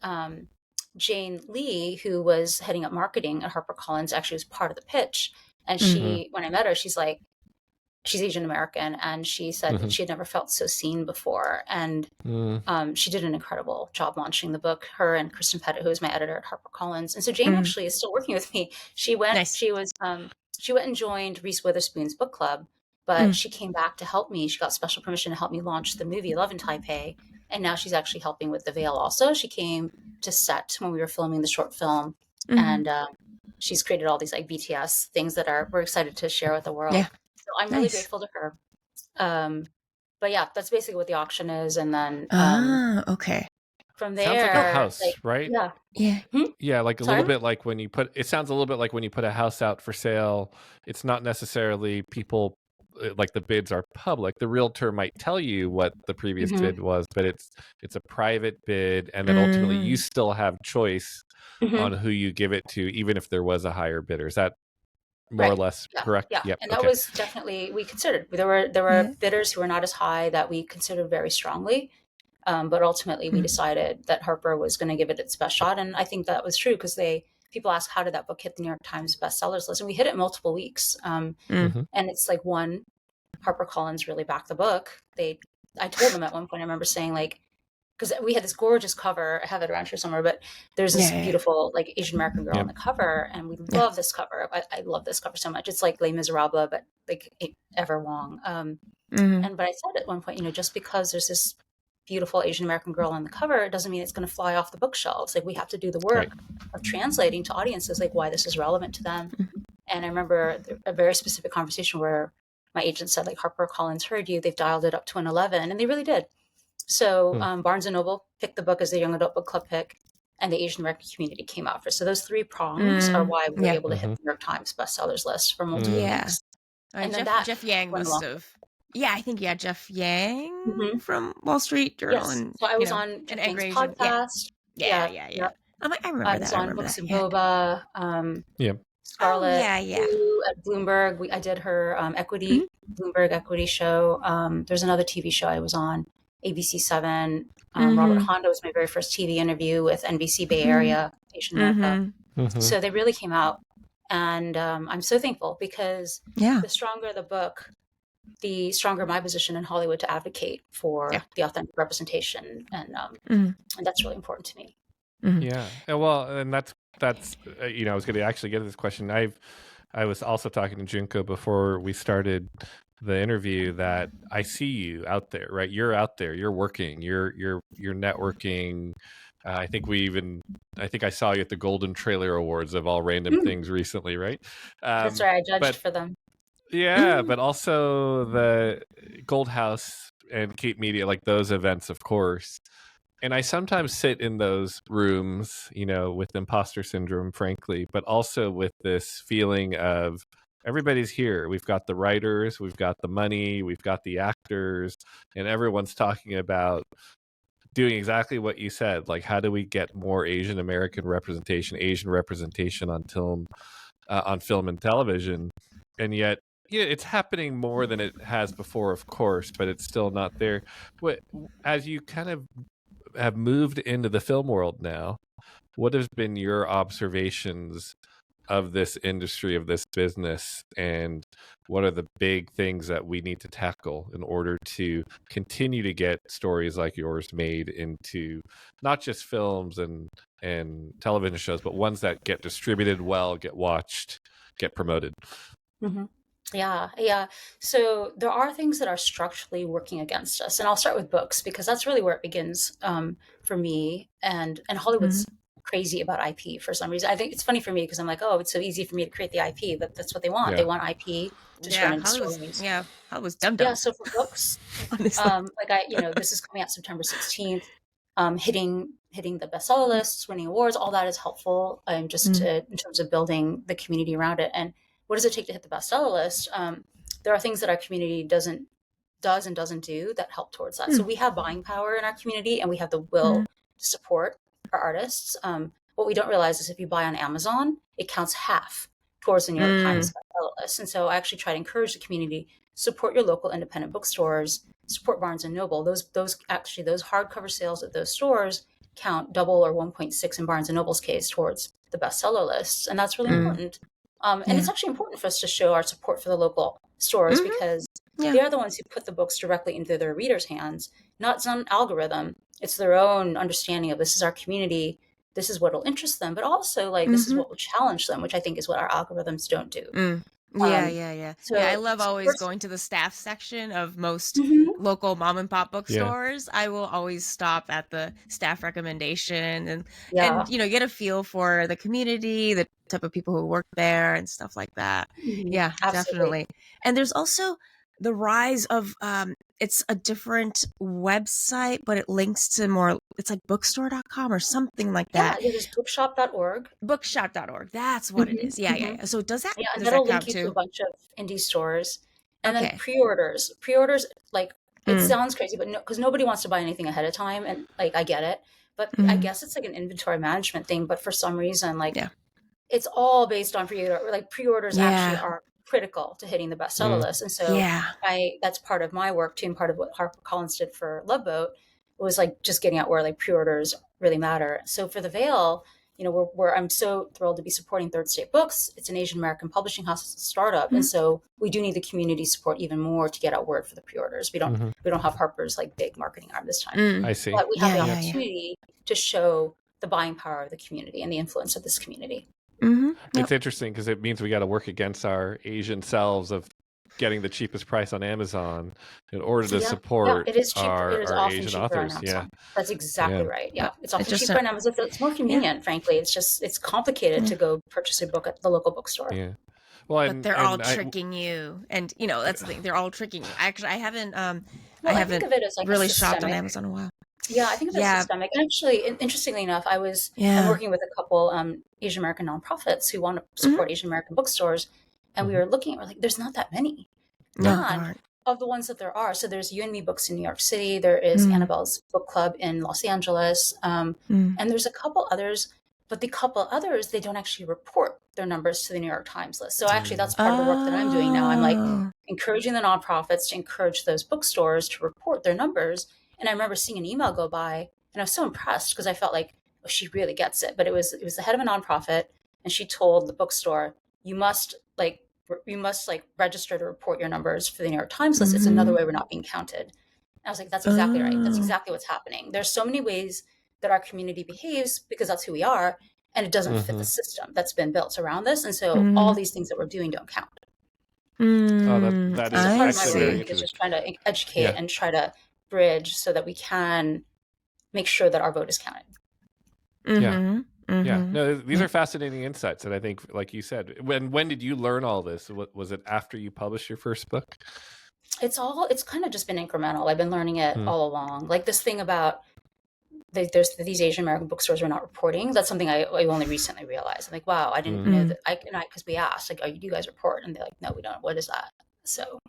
Jane Lee, who was heading up marketing at HarperCollins, actually was part of the pitch. And she, when I met her, she's like, she's Asian American, and she said that she had never felt so seen before. And she did an incredible job launching the book, her and Kristen Pettit, who was my editor at HarperCollins. And so Jane actually is still working with me. She went and joined Reese Witherspoon's book club, but she came back to help me. She got special permission to help me launch the movie Love in Taipei. And now she's actually helping with the Vale also. She came to set when we were filming the short film, and she's created all these BTS things that we're excited to share with the world. Yeah. So I'm really grateful to her. But yeah, that's basically what the auction is. And then okay. From there, sounds like a house, right? Yeah. Yeah, like a little bit like when you put. It sounds a little bit like when you put a house out for sale. It's not necessarily people. Like the bids are public. The realtor might tell you what the previous bid was, but it's a private bid, and then ultimately you still have choice on who you give it to, even if there was a higher bidder. Is that more or less correct? Yeah. Yep. And that was definitely, we considered. There were bidders who were not as high that we considered very strongly. But ultimately we decided that Harper was going to give it its best shot. And I think that was true because people ask, how did that book hit the New York Times bestsellers list? And we hit it multiple weeks. And it's like, one, HarperCollins really backed the book. I told them at one point, I remember saying, like, because we had this gorgeous cover, I have it around here somewhere, but there's this beautiful like Asian American girl on the cover, and we love this cover. I love this cover so much. It's like Les Miserables, but like Ever Wong. But I said at one point, just because there's this beautiful Asian American girl on the cover, it doesn't mean it's going to fly off the bookshelves. Like, we have to do the work of translating to audiences, like, why this is relevant to them. And I remember a very specific conversation where my agent said, like, HarperCollins heard you, they've dialed it up to an 11, and they really did. So Barnes & Noble picked the book as their young adult book club pick, and the Asian American community came out for. So those three prongs are why we were able to hit the New York Times bestsellers list for multiple weeks. And Jeff Yang must have. Yeah, I think Jeff Yang from Wall Street Journal. Yes. So I was on Jeff Yang's podcast. Yeah. I remember that. I was on Books and Boba. Scarlett at Bloomberg. I did her Bloomberg Equity show. There's another TV show I was on, ABC7. Robert Honda was my very first TV interview with NBC Bay Area, Asian America. So they really came out. And I'm so thankful because the stronger the book, the stronger my position in Hollywood to advocate for the authentic representation. And that's really important to me. Yeah. Well, and that's I was going to actually get to this question. I was also talking to Junko before we started the interview that I see you out there, right? You're out there, you're working, you're networking. I think I saw you at the Golden Trailer Awards of all random things recently, right? That's right. I judged for them. Yeah, but also the Gold House and Cape Media, like those events, of course. And I sometimes sit in those rooms, with imposter syndrome, frankly, but also with this feeling of everybody's here. We've got the writers, we've got the money, we've got the actors, and everyone's talking about doing exactly what you said. Like, how do we get more Asian American representation, Asian representation on film and television? And yet, it's happening more than it has before, of course, but it's still not there. As you kind of have moved into the film world now, what has been your observations of this industry, of this business, and what are the big things that we need to tackle in order to continue to get stories like yours made into not just films and television shows, but ones that get distributed well, get watched, get promoted? Yeah. So there are things that are structurally working against us. And I'll start with books because that's really where it begins for me. And Hollywood's crazy about IP for some reason. I think it's funny for me because I'm like, oh, it's so easy for me to create the IP, but that's what they want. They want IP to turn into stories. Hollywood's dumb. Yeah, so for books, this is coming out September 16th, hitting the bestseller lists, winning awards, all that is helpful in terms of building the community around it. And what does it take to hit the bestseller list? There are things that our community does and doesn't do that help towards that. So we have buying power in our community, and we have the will to support our artists. What we don't realize is if you buy on Amazon, it counts half towards the New York Times bestseller list. And so I actually try to encourage the community, support your local independent bookstores, support Barnes and Noble. Those hardcover sales at those stores count double or 1.6 in Barnes and Noble's case towards the bestseller lists, and that's really important. And it's actually important for us to show our support for the local stores because they are the ones who put the books directly into their readers' hands, not some algorithm. It's their own understanding of this is our community, this is what will interest them, but also this is what will challenge them, which I think is what our algorithms don't do. Yeah. So I love always going to the staff section of most local mom and pop bookstores. I will always stop at the staff recommendation and get a feel for the community, the type of people who work there and stuff like that. Yeah, definitely. And there's also the rise of it's a different website, but it links to more, it's like bookstore.com or something like that. Yeah, it is bookshop.org. Bookshop.org. That's what it is. Yeah. So does that? Yeah, and that'll link you to a bunch of indie stores. And then pre-orders, like it sounds crazy, but no, because nobody wants to buy anything ahead of time. And like, I get it, but I guess it's like an inventory management thing. But for some reason, it's all based on pre-order. Like pre-orders actually are critical to hitting the bestseller list. And so that's part of my work too, and part of what HarperCollins did for Loveboat. was like just getting out where like pre-orders really matter. So for the Vale, I'm so thrilled to be supporting Third State Books. It's an Asian American publishing house, it's a startup, and so we do need the community support even more to get out word for the pre-orders. We don't have Harper's like big marketing arm this time. I see. But we have the opportunity to show the buying power of the community and the influence of this community. It's interesting because it means we got to work against our Asian selves of getting the cheapest price on Amazon in order to support it is cheaper. our, it is our often Asian cheaper authors. on Amazon. That's exactly right. Yeah, it's often just cheaper on Amazon. It's more convenient, frankly. It's complicated to go purchase a book at the local bookstore. Yeah. Well, but they're all tricking you, and that's the thing. They're all tricking you. Actually, I haven't think of it as like really shopped on Amazon in a while. Yeah, I think of it as systemic. And actually, interestingly enough, I'm working with a couple Asian American nonprofits who want to support Asian American bookstores, and we were looking at, we're like, there's not that many. None of the ones that there are. So there's You and Me Books in New York City. There is Annabelle's Book Club in Los Angeles. And there's a couple others, but the couple others, they don't actually report their numbers to the New York Times list. So actually that's part of the work that I'm doing now. I'm like encouraging the nonprofits to encourage those bookstores to report their numbers. And I remember seeing an email go by and I was so impressed because I felt like, oh, she really gets it. But it was the head of a nonprofit, and she told the bookstore, you must register to report your numbers for the New York Times list. It's another way we're not being counted. And I was like, that's exactly right. That's exactly what's happening. There's so many ways that our community behaves because that's who we are, and it doesn't fit the system that's been built around this. And so all these things that we're doing don't count. That is part of my work is just trying to educate and try to bridge so that we can make sure that our vote is counted. Yeah, no, these are fascinating insights. And I think, like you said, when did you learn all this? Was it after you published your first book? It's kind of just been incremental. I've been learning it all along. Like this thing about there's these Asian American bookstores are not reporting. That's something I only recently realized. I'm like, wow, I didn't know that. Because we asked, like, oh, you guys report? And they're like, no, we don't. What is that? So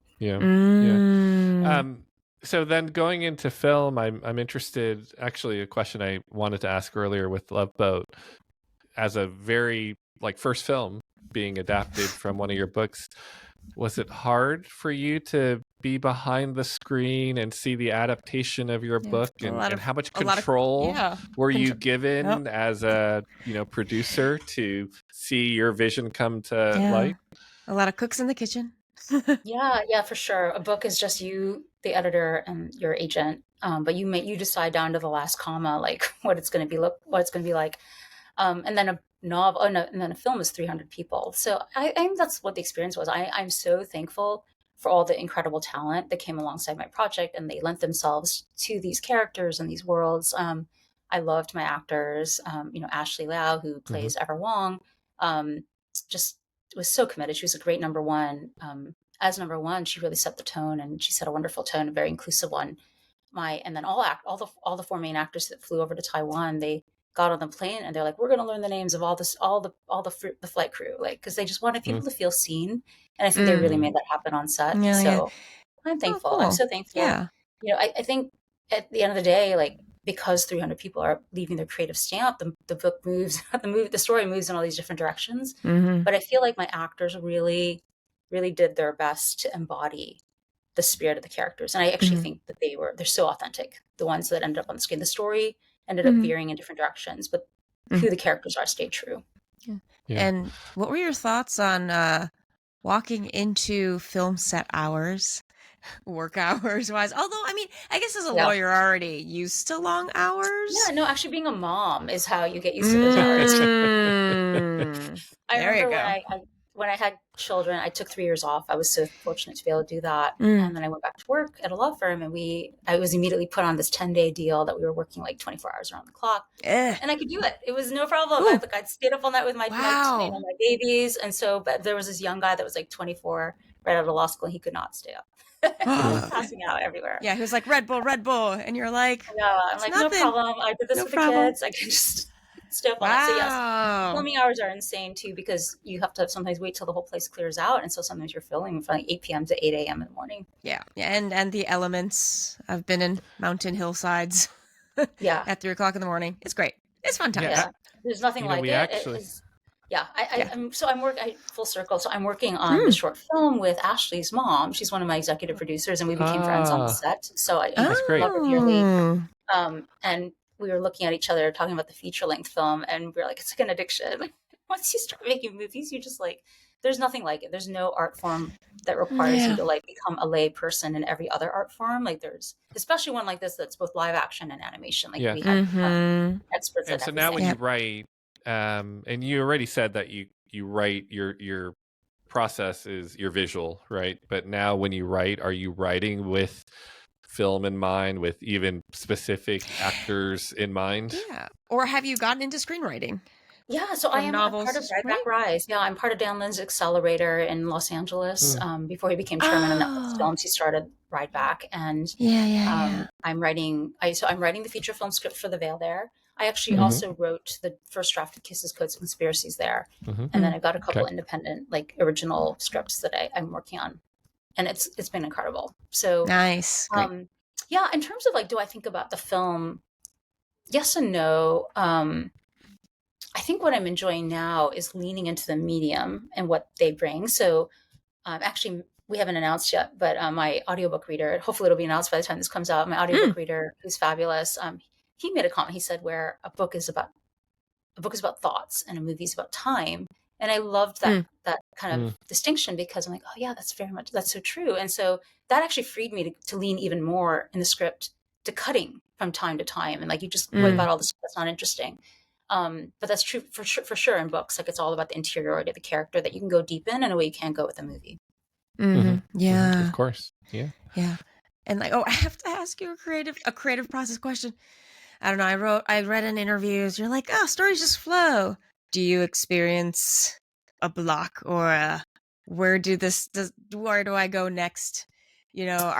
So then going into film, I'm interested, actually a question I wanted to ask earlier with Love Boat, as a very first film being adapted from one of your books, was it hard for you to be behind the screen and see the adaptation of your book and how much control were you given as a producer to see your vision come to light? A lot of cooks in the kitchen. Yeah, for sure. A book is just you, the editor, and your agent. But you decide down to the last comma, like what it's going to be like. And then a novel, and then a film is 300 people. So I think that's what the experience was. I'm so thankful for all the incredible talent that came alongside my project, and they lent themselves to these characters and these worlds. I loved my actors. Ashley Lau, who plays Ever Wong, just was so committed. She was a great number one. As number one, she really set the tone, and she set a wonderful tone, a very inclusive one. And then all the four main actors that flew over to Taiwan, they got on the plane and they're like, we're going to learn the names of all the flight crew, because they just wanted people to feel seen. And I think they really made that happen on set. I'm thankful. Cool. I'm so thankful. Yeah. I think at the end of the day, because 300 people are leaving their creative stamp, the book moves, the story moves in all these different directions. But I feel like my actors really, really did their best to embody the spirit of the characters. And I actually think that they're so authentic. The ones that ended up on the screen, the story ended up veering in different directions, but who the characters are stayed true. Yeah. And what were your thoughts on walking into film set hours, work hours wise? Although, I guess as a lawyer, you're already used to long hours. Yeah, no, actually being a mom is how you get used to those hours. I remember when I had children, I took 3 years off. I was so fortunate to be able to do that. And then I went back to work at a law firm, and I was immediately put on this 10-day deal that we were working 24 hours around the clock. And I could do it. It was no problem. I'd stayed up all night with my babies. And so, but there was this young guy that was 24 right out of law school, and he could not stay up. He was passing out everywhere. Yeah, he was like, Red Bull. And you're like, no, I'm like, nothing. No problem. I did this with the kids. I can just stay up on it. So yes, filming hours are insane too, because you have to sometimes wait till the whole place clears out, and so sometimes you're filming from 8 p.m. to 8 a.m. in the morning. Yeah, and the elements. I've been in mountain hillsides. At 3 o'clock in the morning. It's great. It's fun time. Yeah, there's nothing like it. Yeah, I'm working full circle. So I'm working on the short film with Ashley's mom. She's one of my executive producers, and we became friends on the set. So I That's great. love her dearly. And we were looking at each other, talking about the feature length film, and we were like, it's like an addiction. Like, once you start making movies, you just like, there's nothing like it. There's no art form that requires you to like become a lay person in every other art form. Like there's, especially one like this that's both live action and animation. Like we had experts and at so everything. now when you write, and you already said that you write, your process is your visual, right? But now when you write, are you writing with film in mind, with even specific actors in mind? Yeah. Or have you gotten into screenwriting? Yeah, so I am part of Ride Back Rise. Yeah, I'm part of Dan Lin's accelerator in Los Angeles. Before he became chairman of Netflix Films, he started Ride Back, and I'm writing. I'm writing the feature film script for the Vale there. I actually also wrote the first draft of Kisses, Codes, and Conspiracies there, and then I've got a couple independent, like original scripts that I'm working on, and it's been incredible. So nice. Yeah, in terms of like, do I think about the film? Yes and no. I think what I'm enjoying now is leaning into the medium and what they bring. So actually, we haven't announced yet, but my audiobook reader, hopefully it'll be announced by the time this comes out, my audiobook reader, who's fabulous, he made a comment. He said, where a book is about thoughts and a movie is about time. And I loved that kind of distinction, because I'm like, oh yeah, that's so true. And so that actually freed me to lean even more in the script to cutting from time to time. And like, you just wipe out all the stuff that's not interesting. But that's true for sure in books. Like, it's all about the interiority of the character that you can go deep in a way you can't go with a movie. Yeah, of course. Yeah. And like, I have to ask you a creative process question. I don't know. I read in interviews, you're like, oh, stories just flow. Do you experience a block, or where do I go next? You know,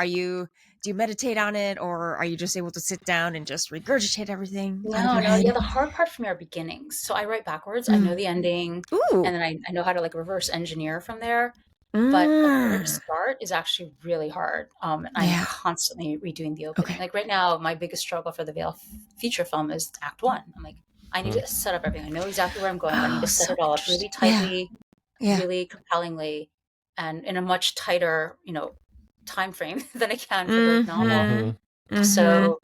do you meditate on it, or are you just able to sit down and just regurgitate everything? No. Yeah, the hard part for me are beginnings. So I write backwards. I know the ending, and then I know how to like reverse engineer from there. But where to start is actually really hard. And I'm constantly redoing the opening. Like right now, my biggest struggle for the Vale feature film is Act 1. I'm like, I need to set up everything. I know exactly where I'm going. I need to set it all up really tightly, really compellingly, and in a much tighter, time frame than I can for the novel. So,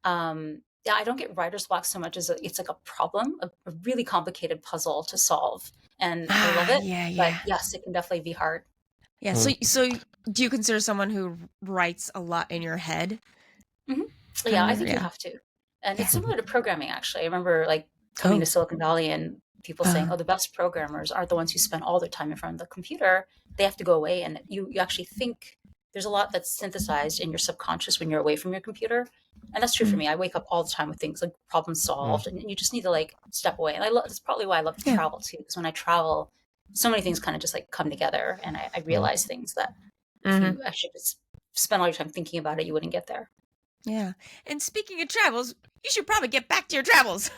I don't get writer's block so much as it's like a problem, a really complicated puzzle to solve. And I love it. But yes, it can definitely be hard. Yeah. So do you consider someone who writes a lot in your head? Yeah, I think you have to. And it's similar to programming, actually. I remember like coming to Silicon Valley and people saying, the best programmers aren't the ones who spend all their time in front of the computer. They have to go away, and you actually think. There's a lot that's synthesized in your subconscious when you're away from your computer. And that's true for me. I wake up all the time with things like problems solved, and you just need to like step away. And that's probably why I love to travel too, because when I travel, so many things kind of just like come together, and I realize things that if you actually just spend all your time thinking about it, you wouldn't get there. Yeah. And speaking of travels, you should probably get back to your travels.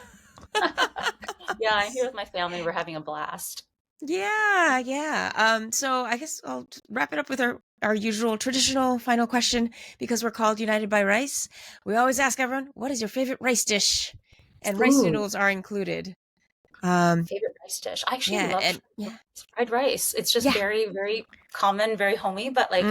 Yeah, I'm here with my family. We're having a blast. Yeah. So I guess I'll wrap it up with our usual traditional final question, because we're called United by Rice. We always ask everyone, what is your favorite rice dish? And rice noodles are included. Favorite rice dish? I actually love fried rice. It's just very, very common, very homey, but like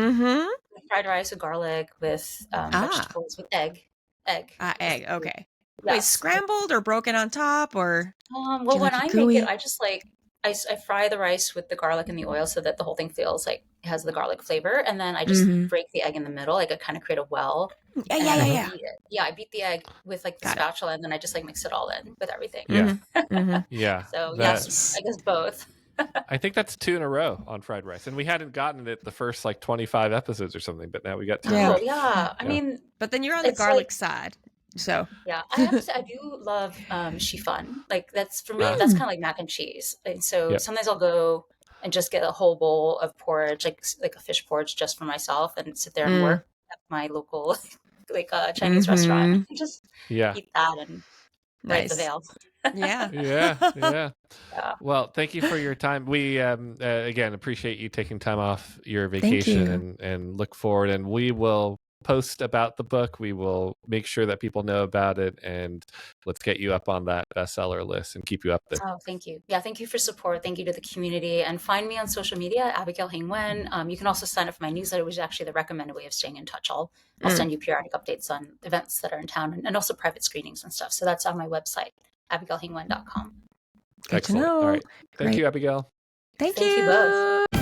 fried rice with garlic, with vegetables, with egg. Egg, okay. Yes. Wait, scrambled or broken on top, or? Well, when I make it, I just like, I fry the rice with the garlic and the oil so that the whole thing feels like it has the garlic flavor. And then I just break the egg in the middle. Like I kind of create a well. Yeah. I beat the egg with like the spatula, and then I just like mix it all in with everything. Yeah. So yes, I guess both. I think that's 2 in a row on fried rice. And we hadn't gotten it the first like 25 episodes or something, but now we got 2. I mean, but then you're on the garlic side. So yeah, I have to say I do love chiffon. Like that's for me, that's kind of like mac and cheese. And so sometimes I'll go and just get a whole bowl of porridge, like a fish porridge, just for myself, and sit there and work at my local like Chinese restaurant. And just eat that and write the Vale. Yeah. Well, thank you for your time. We again appreciate you taking time off your vacation and look forward, and we will post about the book. We will make sure that people know about it, and let's get you up on that bestseller list and keep you up there. Oh, thank you. Yeah, thank you for support. Thank you to the community. And find me on social media, Abigail Hing Wen. You can also sign up for my newsletter, which is actually the recommended way of staying in touch. I'll send you periodic updates on events that are in town and also private screenings and stuff. So that's on my website, abigailhingwen.com. Good to know. All right. Thank you, Abigail. Thank you both.